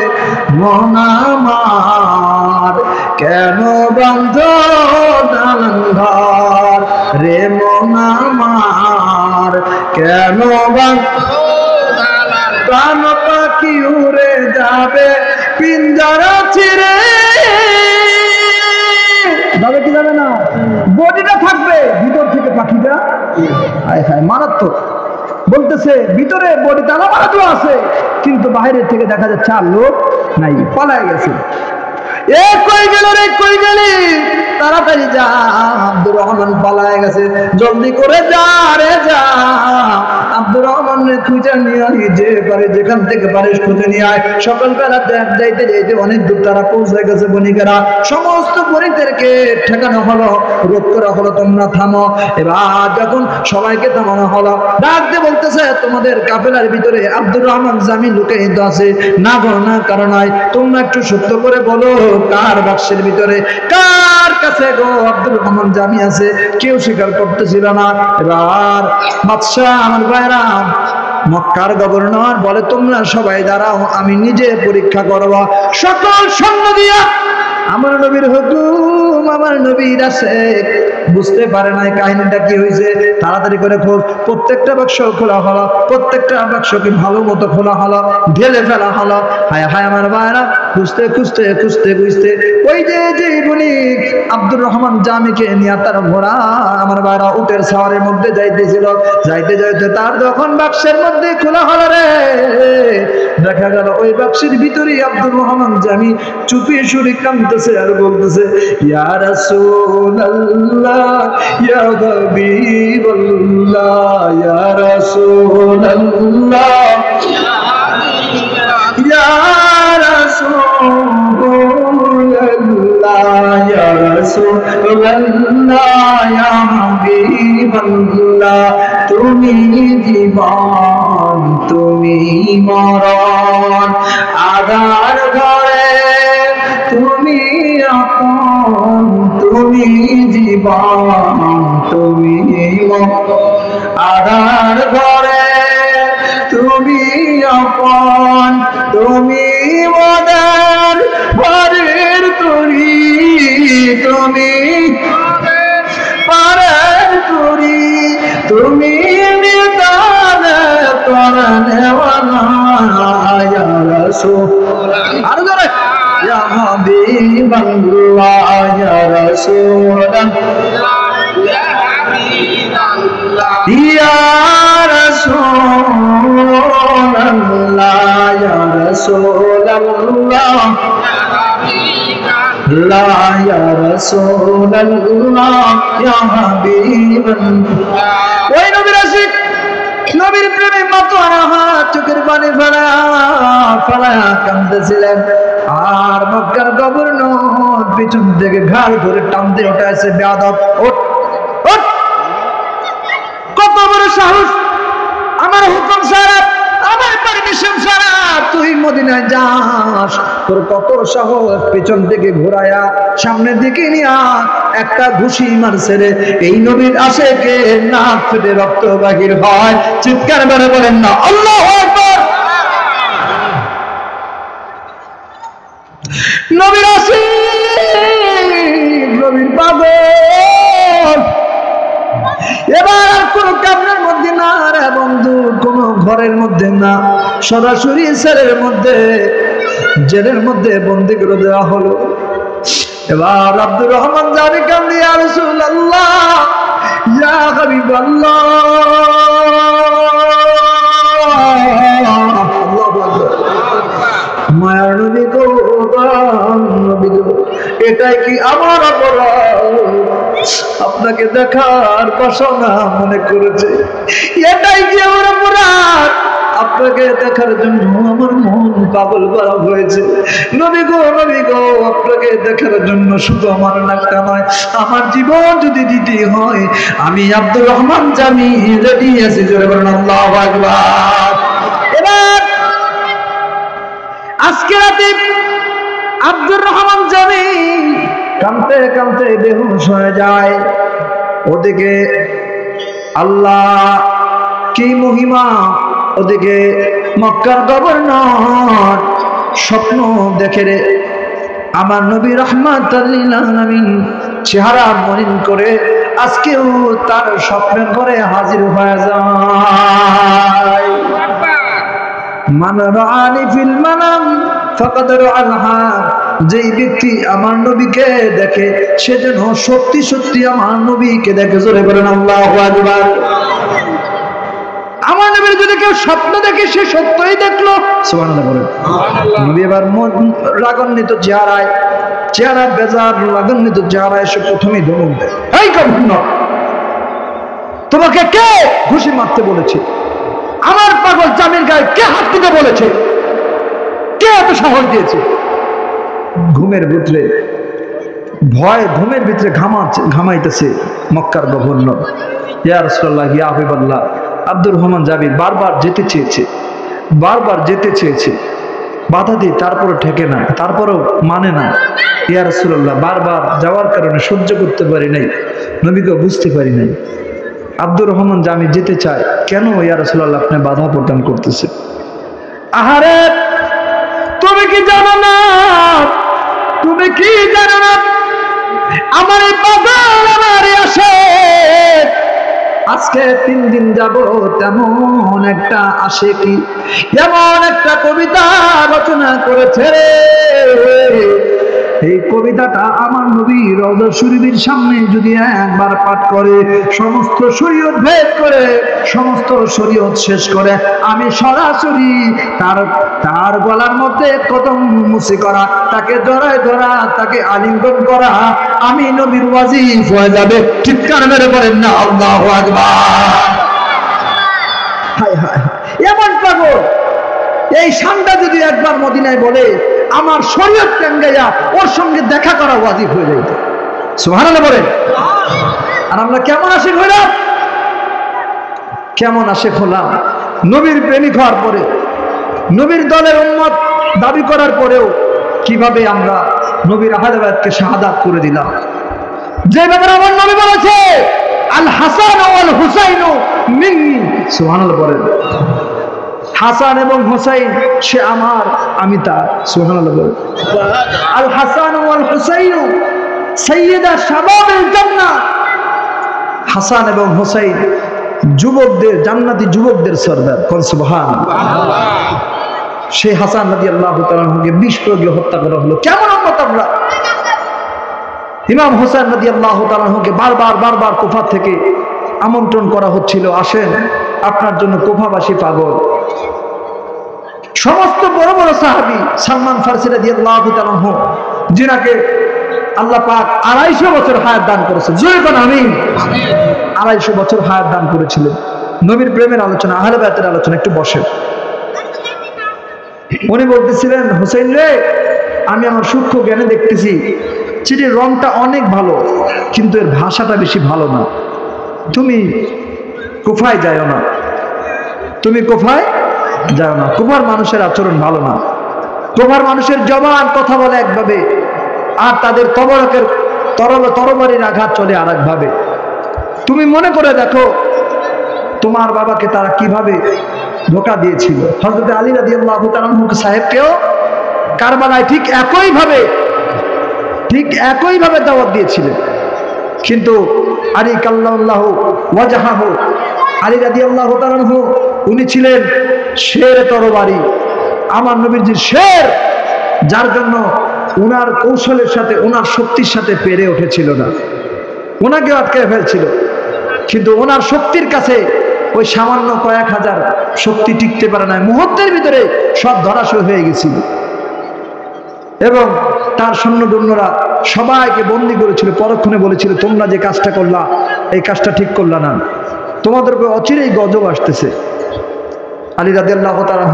মন আমার, কেন বন্ধ দালান ঘর রে মন আমার, কেন বন্ধ প্রাণ পাখি উড়ে যাবে পিঞ্জরা ছিঁড়ে, যাবে কি যাবে না? বডিটা থাকবে, ভিতর থেকে পাখিটা হায় হায়, মারাত্মক। বলতেছে ভিতরে বডি তালা মারা তো আছে, কিন্তু বাইরে থেকে দেখা যাচ্ছে আর লোক নাই, পালায় গেছে। এ কই গেল রে, কই গেলি? তাড়াতাড়ি যা, আব্দুর রহমান পালায় গেছে, জলদি করে যা রে যা। আব্দুর রহমান রে খুঁজে নিয়ে আয়, যে পারে যেখান থেকে পারিস খুঁজে নিয়ে আয়। সকালবেলা যাইতে যাইতে অনেক দূর তারা পৌঁছে গেছে। বণিকেরা সমস্ত বণিকদেরকে ঠেকানো হলো, রোধ করা হলো, তোমরা থামো। এবার যখন সবাইকে থামানো হলো, ডাক দিয়ে বলতেছে, তোমাদের কাফেলার ভিতরে আব্দুর রহমান জামি লুকায়িত আছে না? গো না, কারণ নাই। তোমরা একটু সত্য করে বলো, কার বাক্সের ভিতরে, কার কাছে গো আব্দুর রহমান জামি আছে? কেউ স্বীকার করতেছিল না। এবার বাদশাহ, আমার ভাইরা, মক্কার গভর্নর বলে, তোমরা সবাই দাঁড়াও, আমি নিজে পরীক্ষা করব। সকল সৈন্য দিয়া আমার নবীর হুকুম, আমার নবীর আছে। বুঝতে পারে নাই কাহিনীটা কি হয়েছে, তাড়াতাড়ি করে খোঁজ। প্রত্যেকটা বাক্স খোলা হলো, প্রত্যেকটা বাক্সকে ভালো মতো খোলা হলো, ঢেলে ফেলা হলো। হায় হায় আমার ভাইরা, খুঁজতে খুঁজতে খুঁজতে খুঁজতে ওই যে বণিক আব্দুর রহমান জামিকে নিয়ে তার ঘোড়া, আমার ভাইরা, উটের সাওয়ারের মধ্যে যাইতেছিল। যাইতে যাইতে তার যখন বাক্সের মধ্যে খোলা হলো রে, দেখা গেল ওই বাক্সের ভিতরে আব্দুর রহমান জামি চুপি সুরি কাঁদতেছে আর বলতেছে, ইয়া রাসূলুল্লাহ, ইয়া হাবিবাল্লাহ, ইয়া রাসূলুল্লাহ, ইয়া রাসূলুল্লাহ, ইয়া রাসূলুল্লাহ, ইয়া হাবিবাল্লাহ, তুমি জীবন, তুমি মরণ, আধার ঘরে তুমি আপন, তুমি জীবন, তুমি মরণ, আধার ঘরে তুমি আপন, তুমি মদের পারের তরি, তুমি পারের তরি, তুমি নিদানের করনেওয়ালা, ইয়া রাসূলুল্লাহ, আর জোরে, ইয়া হাবিবাল্লাহ, ইয়া রাসূলুল্লাহ, ইয়া হাবিবাল্লাহ, ইয়া রাসূলুল্লাহ, ইয়া রাসূলুল্লাহ, লা ইয়া রাসূলুল্লাহ, ইয়া হাবিবাল্লাহ। ওই নবীর আশিক, নবীর প্রেমে মাতোয়ারা হাত, চোখের পানি ফেলায়া কাঁদতেছিলেন। আর মক্কার গভর্নর পিছন থেকে ঘাড় ধরে টানতে উঠেছে, বেয়াদব, ওঠ ওঠ, কত বড় সাহস, আমার হুকুম ছাড়া, আমার পারমিশন ছাড়া তুই মদিনায় যাস? তোর কত সাহস? পিছন থেকে ঘোরায়া সামনের দিকে নিয়া একটা ঘুষি মারছে রে। এই নবীর আশেকে নাক ফেটে রক্ত বাহির হয়। চিৎকার করে বলেন না আল্লাহু আকবার। নবীর আশিক, নবীর পাগল। এবার আর কোন কামরার মধ্যে না রে বন্ধু, কোন ঘরের মধ্যে না, সরাসরি সেলের মধ্যে, জেলের মধ্যে বন্দি করে দেওয়া হলো। এবার আব্দুর রহমান জামি কান্দি, ইয়া রাসূলুল্লাহ, ইয়া হাবিবাল্লাহ, আল্লাহু আকবার, মায়ার নবী গো, নবী গো, এটাই কি আমার অপরাধ? আপনাকে দেখার বাসনা মনে করেছে, এটাই কি আমার অপরাধ? আপনাকে দেখার জন্য আমার মন পাগল করা হয়েছে। নবী গো, নবী গো, আপনাকে দেখার জন্য শুধু আমার নাকটা নয়, আমার জীবন যদি দিতে হয়, আমি আব্দুর রহমান জামি রেডি আছি। জোরে বলেন আল্লাহু আকবার। এবার আজকে রাতে আব্দুর রহমান জামি কাঁদতে কাঁদতে বেহুশ হয়ে যায়। ওদিকে আল্লাহ কি মহিমা, ওদিকে মক্কার গভর্নর স্বপ্ন দেখে রে আমার নবী রাহমাতুল লিল আলামিন চেহারা মলিন করে আজকেও তার স্বপ্নের ঘরে হাজির হয়ে যায়। মান রাআনি ফিল মানাম ফাকাদ রাআল হক, যেই ব্যক্তি আমার নবীকে দেখে সে যেন সত্যি সত্যি আমার নবীকে দেখে। জোরে বলেন আল্লাহু আকবার। আমার নবীর যদি কেউ স্বপ্ন দেখে সে সত্যই দেখলো। সুবহানাল্লাহ বলেন। নবী এবার রাগান্বিত চেহারা বেজার রাগান্বিত চেহারায় এসে প্রথমেই ধমক দেয়, এই কখনো তোমাকে কে ঘুষি মারতে বলেছে? আমার পাগল জামির গায়ে কে হাত দিতে বলেছে? কে এত সাহস দিয়েছে? ঘুমের ভিতরে ঘামাইতেছে মক্কার গভর্নর। ইয়া রাসূলুল্লাহ, ইয়া হাবিবাল্লাহ, আব্দুর রহমান জাবির বারবার যেতে চেয়েছে, বাধা দিই, তারপরও ঠেকে না, তারপরও মানে না। ইয়া রাসূলুল্লাহ, বারবার যাওয়ার কারণে সহ্য করতে পারি নাই, নবীকে বুঝতে পারি নাই। আব্দুর রহমান জামি যেতে চায়, কেন ইয়া রাসূলুল্লাহ আপনি বাধা প্রদান করতেছেন? আহারে তুমি কি জানো না আমার এই বাজার আমার আসে আজকে 3 দিন যাব তেমন একটা আশিকি এমন একটা কবিতা রচনা করেছে রে। এই কবিতাটা আমার নবী রওজা শরীফের সামনে যদি একবার পাঠ করে, সমস্ত শরীয়ত ভেদ করে, সমস্ত শরীয়ত শেষ করে, আমি সরাসরি তার গলার মধ্যে কদম মুছে করা, তাকে জড়ায় ধরা, তাকে আলিঙ্গন করা আমি নবীর ওয়াজিব হয়ে যাবে। চিৎকার মেরে বলেন না আল্লাহু আকবার। হায় হায়, এমন পাগল এই শানটা যদি একবার মদিনায় বলে, আমার শরীয়ত টাঙ্গাইয়া ওর সঙ্গে দেখা করা ওয়াজিব হয়ে যাইত। সুবহানাল্লাহ বলেন। আর আমরা কেমন আশিক হইলাম, কেমন আশিক হলাম। নবীর প্রেমিক হওয়ার পরে, নবীর দলের উম্মত দাবি করার পরেও কিভাবে আমরা নবীর আহলাবাদকে শাহাদাত করে দিলাম। যে ব্যাপারে আমার নবী বলেছে আল হাসান ওয়াল হুসাইন মিন্নি। সুবহানাল্লাহ বলেন। হাসান এবং হুসাইন সে আমার, আমি তার। সুবহানাল্লাহ বলেন। আল হাসান ওয়াল হুসাইন সাইয়্যিদা শাবাবিল জান্নাহ। হাসান এবং হুসাইন যুবকদের, জান্নাতি যুবকদের সরদার। কোন সুবহানাল্লাহ। সেই হাসান রাদিয়াল্লাহু তাআলা কে বিষ প্রয়োগে হত্যা করা হলো। কেমন উম্মত আমরা। ইমাম হোসেন রাদিয়াল্লাহু তাআলা কে বারবার কুফা থেকে আমন্ত্রণ করা হচ্ছিল, আসেন আপনার জন্য কুফাবাসী পাগল। সমস্ত বড় বড় সাহাবী, সালমান ফারসি রাদিয়াল্লাহু তাআলা যিনাকে আল্লাহ পাক 250 বছর হায়াত দান করেছেন, জোরে বলেন আমিন। 250 বছর হায়াত দান করেছিলেন। নবীর প্রেমের আলোচনা, আহলে বায়তের আলোচনা, একটু বসেন। উনি বলতেছিলেন, হোসেন রে, আমি আমার সূক্ষ্ম জ্ঞানে দেখতেছি চিঠির রংটা অনেক ভালো, কিন্তু এর ভাষাটা বেশি ভালো না। তুমি কুফায় যাও না, তুমি কুফায় যাও না। কুফার মানুষের আচরণ ভালো না। কুফার মানুষের জবান কথা বলে একভাবে, আর তাদের তরবারির আঘাত চলে আর একভাবে। তুমি মনে করে দেখো তোমার বাবাকে তারা কিভাবে ধোঁকা দিয়েছিল। হযরত আলী রাদিয়াল্লাহু তাআলা সাহেবকেও কারবালায় ঠিক একইভাবে দাওয়াত দিয়েছিলেন। কিন্তু আলী কাল্লাল্লাহু ওয়াজহাহু, আলী রাদিয়াল্লাহু তাআলা উনি ছিলেন শের তরবারি, আমার নবীজির শের, যার জন্য উনার কৌশলের সাথে, উনার শক্তির সাথে পেরে উঠেছিল না, ওনাকে আটকে ফেলছিল। কিন্তু ওনার শক্তির কাছে ওই সামান্য কয়েক হাজার শক্তি টিকতে পারে না, মুহূর্তের ভিতরে সব ধরাশয় হয়ে গেছিল। এবং তার সৈন্যদূতরা সবাইকে বন্দী করেছিল, পরক্ষণে বলেছিল তোমরা যে কাজটা করলা এই কাজটা ঠিক করলা না, তোমাদের উপর অচিরেই গজব আসতেছে। আলী রাদিয়াল্লাহু তাআলা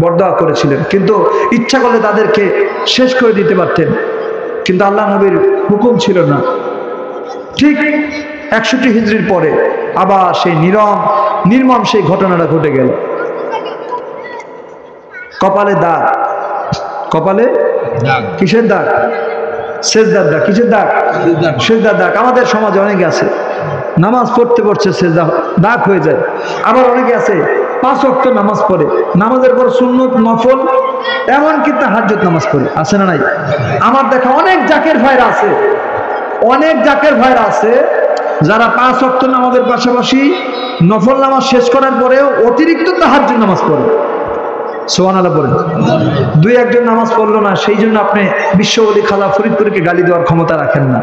বরদোয়া করেছিলেন, কিন্তু ইচ্ছা করলে তাদেরকে শেষ করে দিতে পারতেন, কিন্তু আল্লাহ নবীর হুকুম ছিল না। ঠিক 61 হিজরির পরে আবার সেই নির্মম সেই ঘটনাটা ঘটে গেল। কপালে দাগ, কপালে কিসের দাগ? সেজদার দাগ। কিসের দাগ? সেজদার দাগ। আমাদের সমাজে অনেকে আছে নামাজ পড়তে সেজদা দাগ হয়ে যায়। আবার অনেকে আছে 5 ওয়াক্ত নামাজ পড়ে, নামাজের পর সুন্নত নফল, এমনকি তাহাজ্জুদ নামাজ পড়ে, আছে না নাই? আমার দেখা অনেক জাকের ভাইরা আছে, যারা 5 ওয়াক্ত নামাজের পাশাপাশি নফল নামাজ শেষ করার পরেও অতিরিক্ত তাহাজ্জুদ নামাজ পড়ে। সুবহানাল্লাহ বলেন। দুই একজন নামাজ পড়লো না, সেই জন্য আপনি বিশ্ব ওলি খাজা ফরিদপুরকে গালি দেওয়ার ক্ষমতা রাখেন না,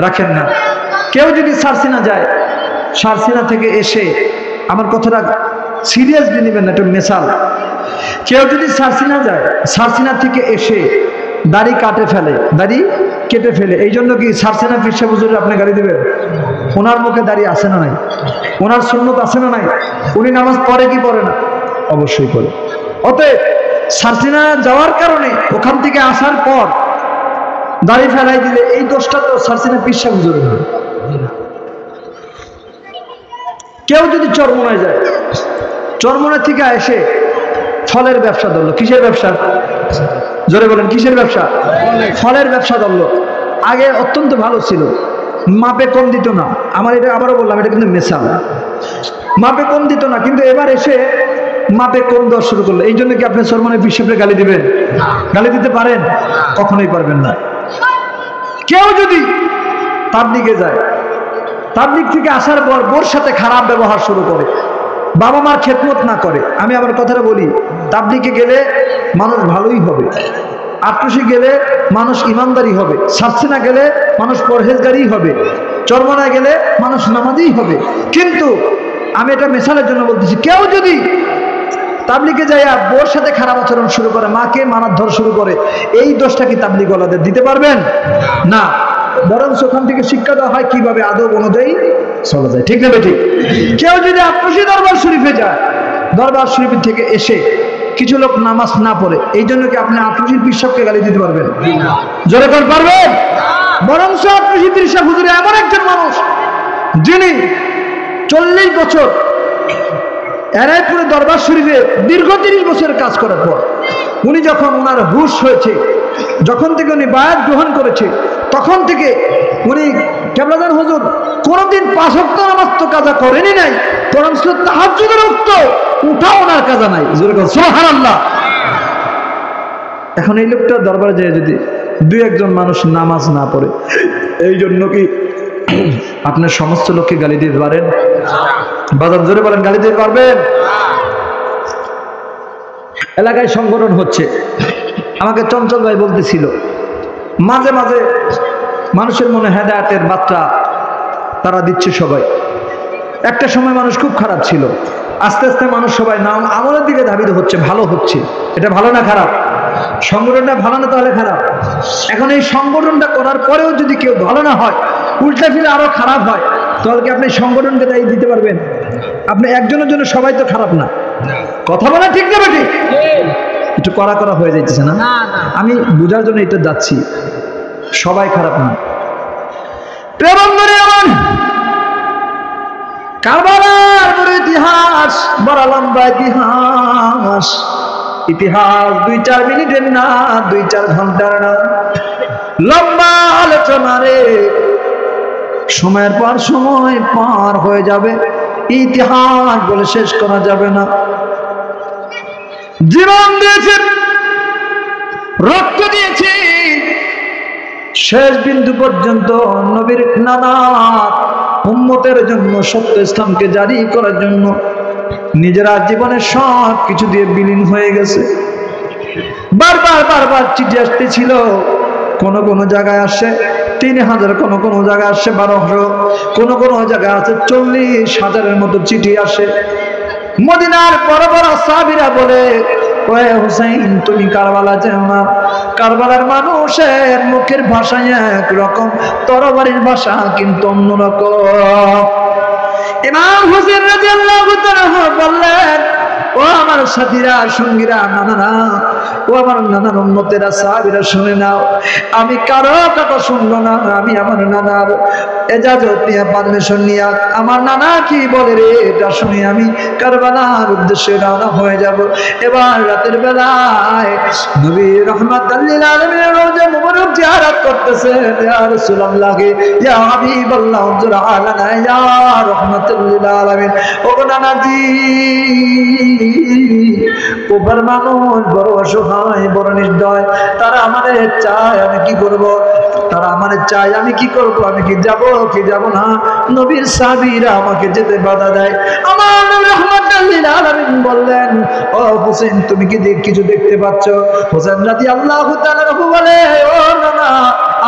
রাখেন না। কেউ যদি সারসিনা যায়, সারসিনা থেকে এসে, আমার কথাটা সিরিয়াসলি নেবেন না, একটা মেসাল, কেউ যদি সারসিনা যায়, সারসিনা থেকে এসে দাড়ি কেটে ফেলে, এই জন্য কি সারসিনা পীর সাহেব হুজুরের আপনি গালি দিবেন? ওনার মুখে দাড়ি আছে না নাই? ওনার সুন্নত আছে না নাই? উনি নামাজ পড়ে কি পড়ে না? অবশ্যই পড়ে। অতএব সারসিনা যাওয়ার কারণে ওখান থেকে আসার পর দাড়ি ফেলাই দিলে এই দোষটা তো সারসিনা পীর সাহেব হুজুরের না। কেউ যদি চরমনায় যায়, চরমনা থেকে এসে ফলের ব্যবসা ধরলো, কিসের ব্যবসা? জোরে বলেন, কিসের ব্যবসা? ফলের ব্যবসা ধরলো। আগে অত্যন্ত ভালো ছিল, মাপে কম দিত না। আমার এটা আবারও বললাম, এটা কিন্তু মেসাল, মাপে কম দিত না, কিন্তু এবার এসে মাপে কম দেওয়া শুরু করলো। এই জন্য কি আপনি চরমনায় পীর সাহেবকে গালি দিবেন? গালি দিতে পারেন? কখনোই পারবেন না। কেউ যদি তাবলিগে যায়, তাবলিগ থেকে আসার পর বোর সাথে খারাপ ব্যবহার শুরু করে, বাবা মার খেদমত না করে, আমি আমার কথাটা বলি, তাবলিগে গেলে মানুষ ভালোই হবে, আটরশি গেলে মানুষ ইমানদারি হবে, সারসিনা গেলে মানুষ পরহেজগারই হবে, চরমনায় গেলে মানুষ নামাজই হবে। কিন্তু আমি এটা মেসালের জন্য বলতেছি, কেউ যদি তাবলিগে যায় বোর সাথে খারাপ আচরণ শুরু করে, মাকে মারাধর শুরু করে, এই দোষটা কি তাবলিগওয়ালাদের দিতে পারবেন? না, বরং ওখান থেকে শিক্ষা দেওয়া হয় কিভাবে আদব অনুযায়ী চলা যায়। ঠিক না ঠিক? কেউ যদি আটরশি দরবার শরীফে যায়, দরবার শরীফ থেকে এসে কিছু লোক নামাজ না পড়ে, এই জন্য কি আপনি আটরশির পীর সাহেবকে গালি দিতে পারবেন? জোরে করে পারবেন? বরং আটরশি পীর সাহেব হুজুর এমন একজন মানুষ, যিনি 40 বছর এরাইপুরে দরবার শরীফে দীর্ঘ 30 বছরের কাজ করার পর উনি যখন ওনার হুশ হয়েছে, যখন থেকে উনি বায়াত গ্রহণ করেছে, তখন থেকে উনি কেবলাদান হুজুর কোনোদিন 5 ওয়াক্ত নামাজ তো কাজা করেনি নাই, বরং তাহাজ্জুদের ওয়াক্ত উঠাও ওনার কাজা নাই। জোরে বলেন সুবহানাল্লাহ। এখন এই লোকটা দরবারে যায় যদি 2-1 মানুষ নামাজ না পড়ে, এই জন্য কি আপনার সমস্ত লোককে গালি দিতে পারেন? বাজার জোরে বলেন, গালি দিতে পারবেন? এলাকায় সংগঠন হচ্ছে, আমাকে চঞ্চল ভাই বলতেছিল, মাঝে মাঝে মানুষের মনে হেদায়েতের বার্তা তারা দিচ্ছে সবাই। একটা সময় মানুষ খুব খারাপ ছিল, আস্তে আস্তে মানুষ সবাই নাম আমলের দিকে ধাবিত হচ্ছে, ভালো হচ্ছে। এটা ভালো না খারাপ? সংগঠনটা ভালো না তাহলে খারাপ? এখন এই সংগঠনটা করার পরেও যদি কেউ ভালো না হয়, উল্টা ফিরে আরো খারাপ হয়, তাহলে কি আপনি সংগঠনকে দায়ী দিতে পারবেন? আপনি একজনের জন্য সবাই তো খারাপ না। কথা বলা ঠিক না ঠিক? একটু করা হয়ে যাইতেছে না? আমি বুঝার জন্য এটা যাচ্ছি, সবাই খারাপ না। কারবালার বড় ইতিহাস, বড় লম্বা ইতিহাস। ইতিহাস 2-4 মিনিটের না, 2-4 ঘন্টার না, লম্বা আলোচনা রে। সময়ের পর সময় পার হয়ে যাবে, ইতিহাস বলে শেষ করা যাবে না। জীবন দিয়েছে, রক্ত দিয়েছে, শেষ বিন্দু পর্যন্ত নবীর নানা উম্মতের জন্য, সত্য ইসলামকে জারি করার জন্য নিজেরা জীবনের সব কিছু দিয়ে বিলীন হয়ে গেছে। বারবার চিঠি আসতেছিল, কোন জায়গায় আসে 3000, কোন জায়গায় আসে 1200, কোন জায়গায় আছে 40,000-এর মতো চিঠি আসে। মদিনার বড় বড় সাহাবীরা বলে, ওয়ে হুসাইন, তুমি কারবালা যেও না, কারবালার মানুষের মুখের ভাষা একরকম, তরবারির ভাষা কিন্তু অন্যরকম। ইমাম হুসাইন রাদিয়াল্লাহু তাআলা বললেন, ও আমার সাথীরা, সঙ্গীরা, নানারা, ও আমার নানার উম্মতেরা, সাহাবীরা, শুনে নাও, আমি কারো কথা শুনবো না, আমি আমার নানার এজাজত নিয়ে, পারমিশন নিয়ে, আমার নানা কি বলে রে, এটা শুনে আমি কারবালার উদ্দেশ্যে রওনা হয়ে যাব। এবার রাতের বেলায় নবী রাহমাতুল লিল আলামিনের রওজা মুবারক জিয়ারত করতেছে। ইয়া রাসূলুল্লাহ, ইয়া হাবিবাল্লাহ, উনজুর আলানা ইয়া রাহমাতুল লিল আলামিন। ও নানাজি, ওবার মানুষ বড় অসহায়, বড় নির্দয়, তারা আমাদের চায়, আমি কি করব? তারা আমাদের চায়, আমি কি করব? আমি কি যাব কি যাব না? নবীর সাহাবীরা আমাকে যেতে বাধা দেয়। আমার নবী রাহমাতুল লিল আলামিন বললেন, ও হোসেন তুমি কি কিছু দেখতে পাচ্ছ? হোসেন রাদিয়াল্লাহু তাআলা বলে, ও নানা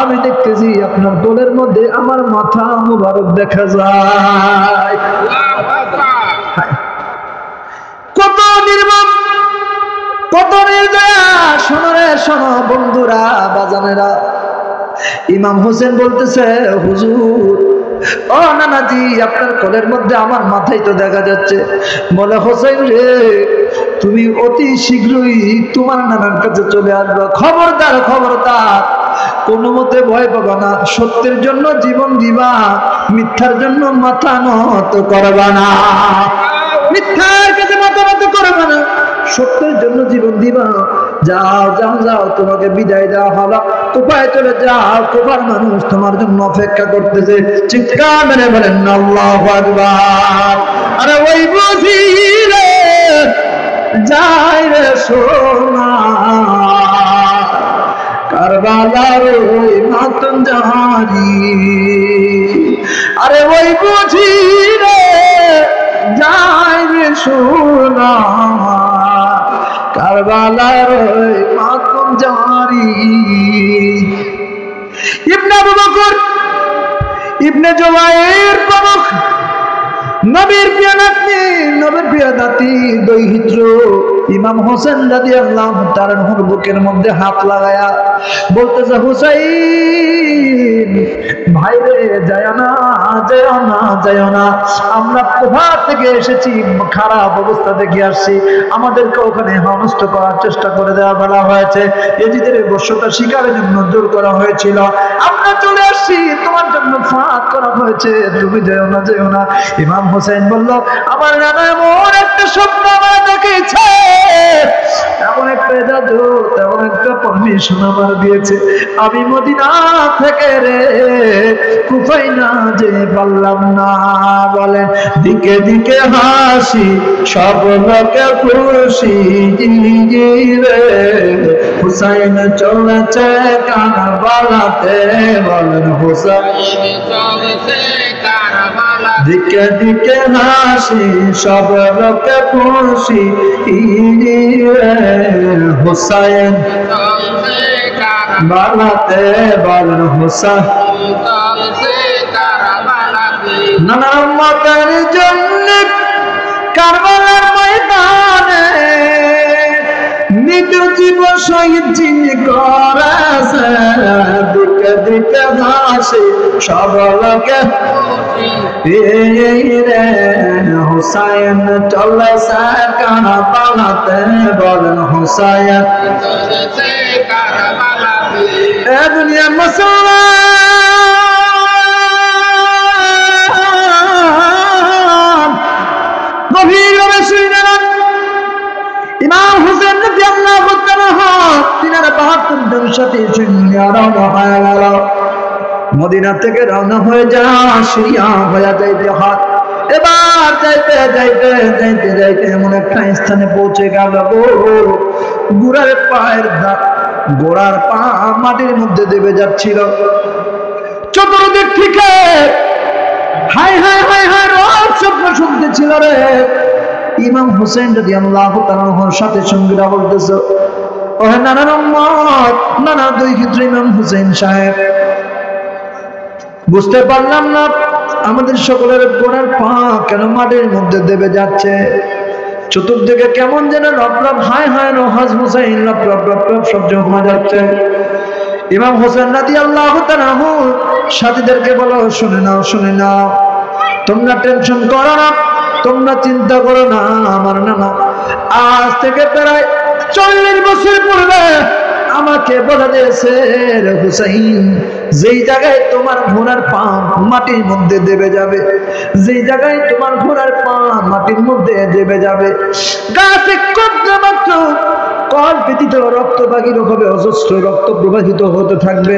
আমি দেখতেছি আপনার কোলের মধ্যে আমার মাথা মুবারক দেখা যায়। কত নির্মম, কত নির্দয়া! শোনো রে শোনো বন্ধুরা, বাজানেরা, ইমাম হোসেন বলতেছে, হুজুর ও নানাজি আপনার কোলের মধ্যে আমার মাথাই তো দেখা যাচ্ছে। বলে, হোসেন রে তুমি অতি শীঘ্রই তোমার নানার কাছে চলে আসবে। খবরদার খবরদার, কোনো মতে ভয় পাবা না, সত্যের জন্য জীবন দিবা, মিথ্যার জন্য মাথা নত করবা না। মিথ্যার কাছে মাথা নত করবা না, সত্যের জন্য জীবন দিবা। যাও যাও যাও, তোমাকে বিদায় দেওয়া হলো, কোপায় চলে যাও, কোপার মানুষ তোমার জন্য অপেক্ষা করতেছে। চিৎকার মেরে বলেন আল্লাহু আকবার। আরে ওই বুঝি রে যায় রে সোনা, কারবালার ওই মাতম জাহারি। আরে ওই বুঝি রে যায় রে সোনা, কারবালার ওই মাতম জাহারি। ইবনে আবু বকর ইবনে জুবাইর প্রমুখ নবীর প্রিয় নাতনি, নবীর প্রিয় নাতি দৈহিত্র ইমাম হোসেন রাদিয়াল্লাহু তাআলা আনহুর বুকের মধ্যে হাত লাগায়া বলতেছে, হুসাইন ভাই রে যায় না যায় না যায় না, আমরা কোথা থেকে এসেছি, খারাপ অবস্থা থেকে আসছি, আমাদেরকে ওখানে নষ্ট করার চেষ্টা করে দেওয়া বলা হয়েছে, এজিদের বশ্যতা শিকারের জন্য জোর করা হয়েছিল, আমরা চলে আসছি, তোমার জন্য ফাঁদ করা হয়েছে, তুমি যেও না যেও না। ইমাম হোসেন বলল, আমার নানা এমন একটা স্বপ্ন আমার দেখেছে, এমন একটা ইজাজত, এমন একটা পারমিশন আমার দিয়েছে, আমি মদিনা থেকে রে কুফায় না যে পারলাম না। বলেন, দিকে দিকে হাসি সব লোকে খুশি রে, হুসাইন চলেছে কারবালাতে। বলেন, হুসাইন চলেছে কারবালা, দিকে দিকে হাসি সব লোকে খুশি রে, হুসাইন চলেছে কারবালাতে। বলেন, হুসাইন চলেছে কারবালাতে। নানা উম্মতের জন্য কারবালার ময়দানে নিজ জীব শহীদ যিনি করেছে, দিকে দিকে হাসি সব লোকে রে, হুসাইন চলেছে কারবালাতে। বলেন, হুসাইন চলেছে কারবালাতে। এ দুনিয়ার মুসলমান গভীরভাবে শুনে নেন, ইমাম হোসেন রাদিয়াল্লাহু তাআলা তিনারা ৭২ জন সাথে সৈন্য রওনা হয়ে গেল। মদিনা থেকে রওনা হয়ে যা সিরিয়া হয়ে যাইতে হয়। এবার যাইতে যাইতে যাইতে যাইতে এমন একটা স্থানে পৌঁছে গেল, গোড়ার পা মাটির মধ্যে দেবে যাচ্ছিল। চতুর্দিক থেকে হায় হায় হায় হায় রব শব্দ শুনতেছিল রে। ইমাম হোসেন রাদিয়াল্লাহু তাআলার সাথে সঙ্গীরা বলতেছে, ও নানার উম্মত, নানা দুই ক্ষেত্রে ইমাম হোসেন সাহেব, বুঝতে পারলাম না আমাদের সকলের গোড়ার পা কেন মাটির মধ্যে দেবে যাচ্ছে, চতুর্দিকে কেমন যেন রব রব হায় হায় রহাজ হোসেন রব রব রব রব শব্দ শোনা যাচ্ছে। ইমাম হোসেন রাদিয়াল্লাহু তাআলা সাথীদেরকে বলো, শুনে নাও শুনে নাও, তোমরা টেনশন করো না, তোমরা চিন্তা করো না, আমার নানা আজ থেকে প্রায় 40 বছর পূর্বে আমাকে বলে দিয়েছে, হুসাইন যেই জায়গায় তোমার ঘোড়ার পা মাটির মধ্যে দেবে যাবে, যেই জায়গায় তোমার ঘোড়ার পা মাটির মধ্যে দেবে যাবে, গাছে কদ্রমাত্র কল ব্যতীত রক্ত বাগির হবে, অজস্র রক্ত প্রবাহিত হতে থাকবে।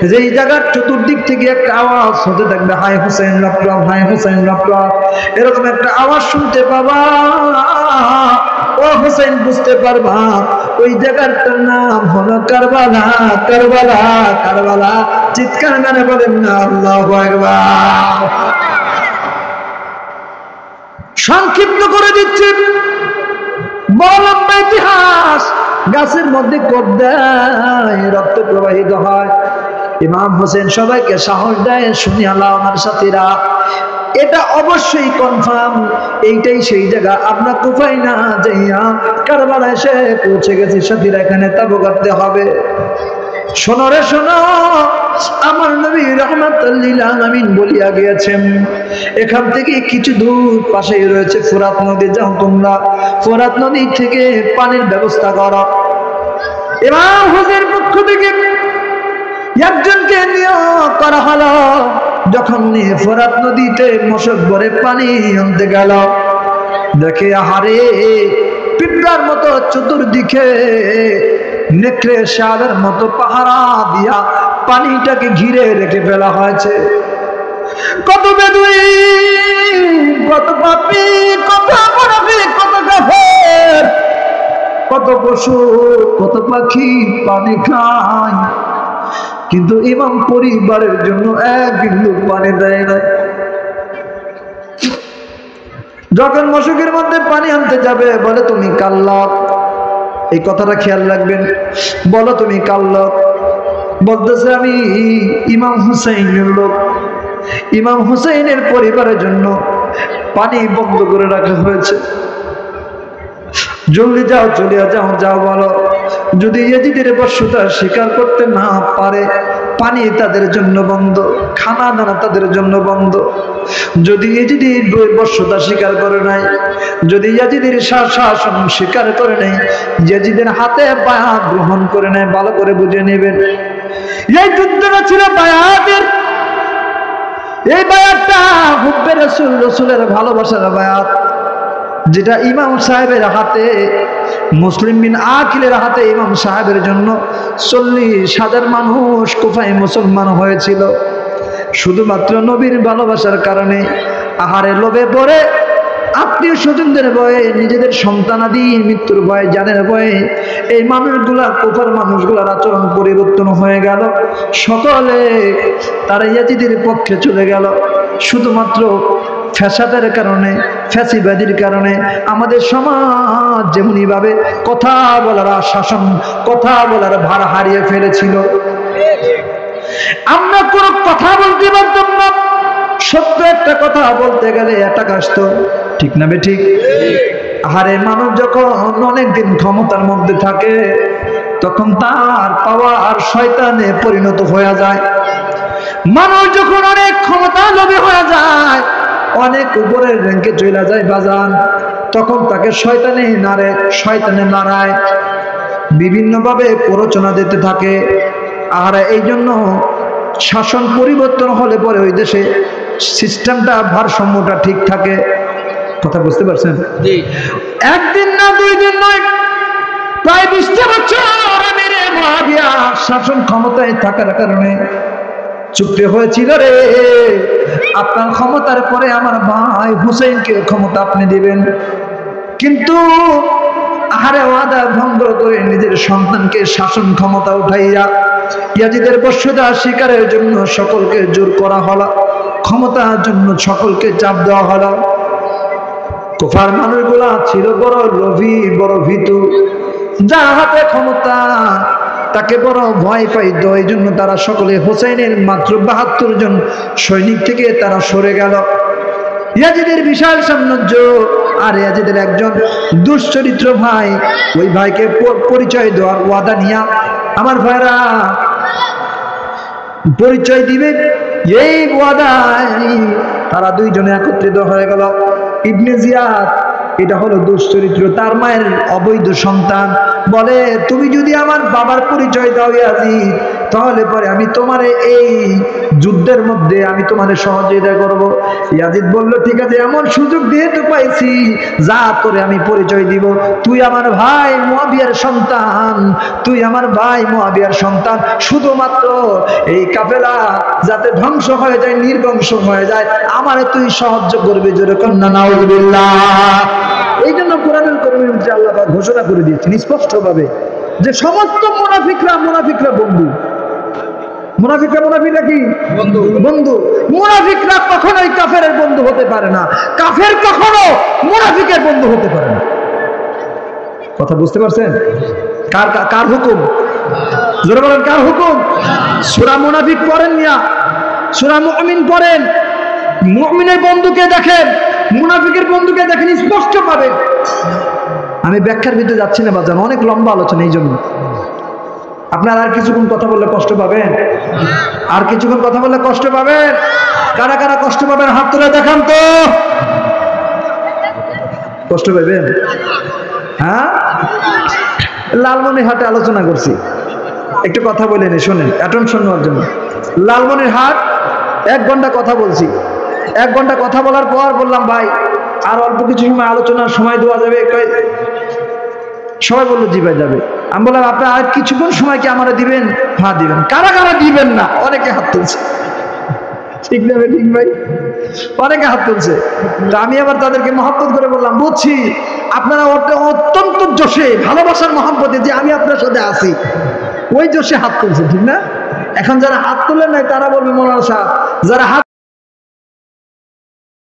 যেই জায়গার চতুর্দিক থেকে একটা আওয়াজ হতে থাকবে, হায় হুসাইন রাফরাফ, হায় হুসাইন রাফরাফ, এরকম একটা আওয়াজ শুনতে পাবা। ও হুসাইন বুঝতে পারবা ওই জায়গাটার নাম হলো কারবালা, কারবালা, কারবালা। চিৎকার মেরে বলেন না আল্লাহু আকবার। সংক্ষিপ্ত করে দিচ্ছি, বড় লম্বা গাছের মধ্যে কোপ দেয়, রক্ত প্রবাহিত হয়। ইমাম হোসেন সবাইকে সাহস দেয়, শুনি আল্লাহ আমার সাথীরা, এটা অবশ্যই কনফার্ম, এইটাই সেই জায়গা। আমরা কুফায় না যাইয়া কারবালা এসে পৌঁছে গেছি, সাথীরা এখানে তাবু গাঁথতে হবে। শোনো রে শোনো, আমার নবী রাহমাতুল লিল আলামিন বলিয়া গিয়েছেন, এখান থেকে কিছু দূর পাশেই রয়েছে ফোরাত নদী, যাও তোমরা ফোরাত নদী থেকে পানির ব্যবস্থা করো। ইমাম হোসেন পক্ষ থেকে একজনকে নিয়োগ করা হলো। যখন নিয়ে ফোরাত নদীতে মশক ভরে পানি আনতে গেল, দেখে আহারে পিঁপড়ার মতো চতুর্দিকে নেকড়ে শেয়ালের মতো পাহারা দিয়া পানিটাকে ঘিরে রেখে ফেলা হয়েছে। কত বেদুই, কত পাপী, কত মুনাফিক, কত কাফের, কত পশু, কত পাখি পানি খায়, কিন্তু ইমাম পরিবারের জন্য এক বিন্দু পানি দেয় না। যখন মশকের মধ্যে পানি আনতে যাবে, বলে তুমি কার লোক? এই কথাটা খেয়াল রাখবেন, বলো তুমি কার লোক? বলতেছে আমি ইমাম হুসাইনের লোক। ইমাম হুসাইনের পরিবারের জন্য পানি বন্ধ করে রাখা হয়েছে। জলদি যাও, চলিয়া যাও, যাও বলো, যদি ইয়াজিদের বর্ষতা স্বীকার করতে না পারে, পানি তাদের জন্য বন্ধ, খানা দানা তাদের জন্য বন্ধ। যদি ইয়াজিদের বর্ষতা স্বীকার করে নাই, যদি ইয়াজিদের শাসন স্বীকার করে নাই, ইয়াজিদের হাতে বায়াত গ্রহণ করে নেয়, ভালো করে বুঝে নেবেন। এই যুদ্ধটা ছিল বায়াতের। এই বায়াতটা হুব্বে রাসূল, রাসূলের ভালোবাসার বায়াত, যেটা ইমাম সাহেবের হাতে, মুসলিম বিন আকিলের হাতে ইমাম সাহেবের জন্য 40,000 মানুষ কুফায় মুসলমান হয়েছিল, শুধুমাত্র নবীর ভালোবাসার কারণে। আহারে লোভে পড়ে, আত্মীয় স্বজনদের ভয়ে, নিজেদের সন্তানাদি মৃত্যুর ভয়ে, জানের ভয়ে এই মানুষগুলা, কুফার মানুষগুলার আচরণ পরিবর্তন হয়ে গেল। সকলে তারা ইয়াজিদের পক্ষে চলে গেল। শুধুমাত্র ফ্যাসাদের কারণে, ফ্যাসিবাদীর কারণে আমাদের সমাজ যেমনি ভাবে কথা বলার শাসন, কথা বলার ভার হারিয়ে ফেলেছিল। আমরা কোনো কথা বলতে পারতাম না, সত্য একটা কথা বলতে গেলে অ্যাটাক আসতো, ঠিক না বেঠিক? আরে মানুষ যখন অনেকদিন ক্ষমতার মধ্যে থাকে, তখন তার পাওয়ার শয়তানে পরিণত হয়ে যায়। মানুষ যখন অনেক ক্ষমতা লোভী হয়ে যায়, অনেক উপরের র্যাঙ্কে চলে যায় বাজান, তখন তাকে শয়তানে নাড়ায়, বিভিন্ন ভাবে প্ররোচনা দিতে থাকে। আর এই জন্য শাসন পরিবর্তন হলে পরে ওই দেশে সিস্টেমটা, ভারসাম্যটা ঠিক থাকে। কথা বুঝতে পারছেন? একদিন না, 2 দিন নয়, প্রায় 20টা বছর আমিরে মুআবিয়া শাসন ক্ষমতায় থাকার কারণে চুপে হয়েছিল, রে আপনার ক্ষমতার পরে আমার ভাই হুসাইনকে ক্ষমতা আপনি দিবেন। কিন্তু আহারে ওয়াদা ভঙ্গ করে নিজের সন্তানকে শাসন ক্ষমতা উঠাইয়া ইয়াজিদের বর্ষতা শিকারের জন্য সকলকে জোর করা হলো, ক্ষমতার জন্য সকলকে চাপ দেওয়া হলো। কুফার মানুষগুলা ছিল বড় লোভী, বড় ভীতু, যার হাতে ক্ষমতা তাকে বড় ভয় পাইত। এই জন্য তারা সকলে হোসেনের মাত্র 72 জন সৈনিক থেকে তারা সরে গেল। ইয়াজিদের বিশাল সাম্রাজ্য, আর ইয়াজিদের একজন দুশ্চরিত্র ভাই, ওই ভাইকে পরিচয় দেওয়ার ওয়াদা নিয়া আমার ভাইরা পরিচয় দিবে, এই ওয়াদায় তারা 2 জনে একত্রিত হয়ে গেল। ইবনে জিয়াদ, এটা হলো দুশ্চরিত্র, তার মায়ের অবৈধ সন্তান, বলে তুমি যদি আমার বাবার পরিচয় দাও ইয়াজিদ, তাহলে পরে আমি তোমার এই যুদ্ধের মধ্যে আমি তোমার সহযোগিতা করব। ইয়াজিদ বলল ঠিক আছে, এমন সুযোগ দিয়ে তো পাইছি, যা তোরে আমি পরিচয় দিব, তুই আমার ভাই মুআবিয়ার সন্তান, তুই আমার ভাই মুআবিয়ার সন্তান, শুধুমাত্র এই কাফেলা যাতে ধ্বংস হয়ে যায়, নির্বংশ হয়ে যায়, আমারে তুই সাহায্য করবি। যেরকম না, নাউযুবিল্লাহ। এই জন্য কোরআনুল কারীমের মধ্যে আল্লাহ পাক ঘোষণা করে দিয়েছেন স্পষ্টভাবে যে সমস্ত মুনাফিকরা বন্ধু। মুনাফিকরা কি বন্ধু? মুনাফিকরা কখনোই কাফেরের বন্ধু হতে পারে না, কাফের কখনো মুনাফিকের বন্ধু হতে পারে না। কথা বুঝতে পারছেন? কার হুকুম? জোরে বলেন, কার হুকুম? সূরা মুনাফিক পড়েন মিয়া, সূরা মুমিন পড়েন। মুমিনের বন্ধুকে দেখেন, মুনাফিকের বন্ধুকে দেখেন, স্পষ্ট পাবেন। আমি ব্যাখ্যার ভিতরে যাচ্ছি না বাজান, অনেক লম্বা আলোচনা, এই জন্য আপনারা আর কিছুক্ষণ কথা বললে কষ্ট পাবেন, আর কিছুক্ষণ কথা বললে কষ্ট পাবেন। কারা কারা কষ্ট পাবেন হাত তুলে দেখান তো। কষ্ট পাবেন? হ্যাঁ, লালমনিরহাটে আলোচনা করছি, একটু কথা বলে নি, শোনেন, অ্যাটেনশন নেওয়ার জন্য। লালমনিরহাট 1 ঘন্টা কথা বলছি। 1 ঘন্টা কথা বলার পর বললাম, ভাই আর অল্প কিছু সময় আলোচনার সময় দেওয়া যাবে? সবাই বললো জি ভাই যাবে। আমি বললাম, আপনি আর কিছুক্ষণ সময় কি আমারে দিবেন? হ্যাঁ দিবেন। কারা কারা দিবেন না? অনেকে হাত তুলছে। ঠিক না ঠিক ভাই? অনেকে হাত তুলছে। তো আমি আবার তাদেরকে মহব্বত করে বললাম, বুঝছি আপনারা অত্যন্ত জোশে, ভালোবাসার মহব্বতে যে আমি আপনার সাথে আছি, ওই জোশে হাত তুলছে, ঠিক না? এখন যারা হাত তুলেন নাই তারা বলবে মৌলানা সাহেব, যারা হাত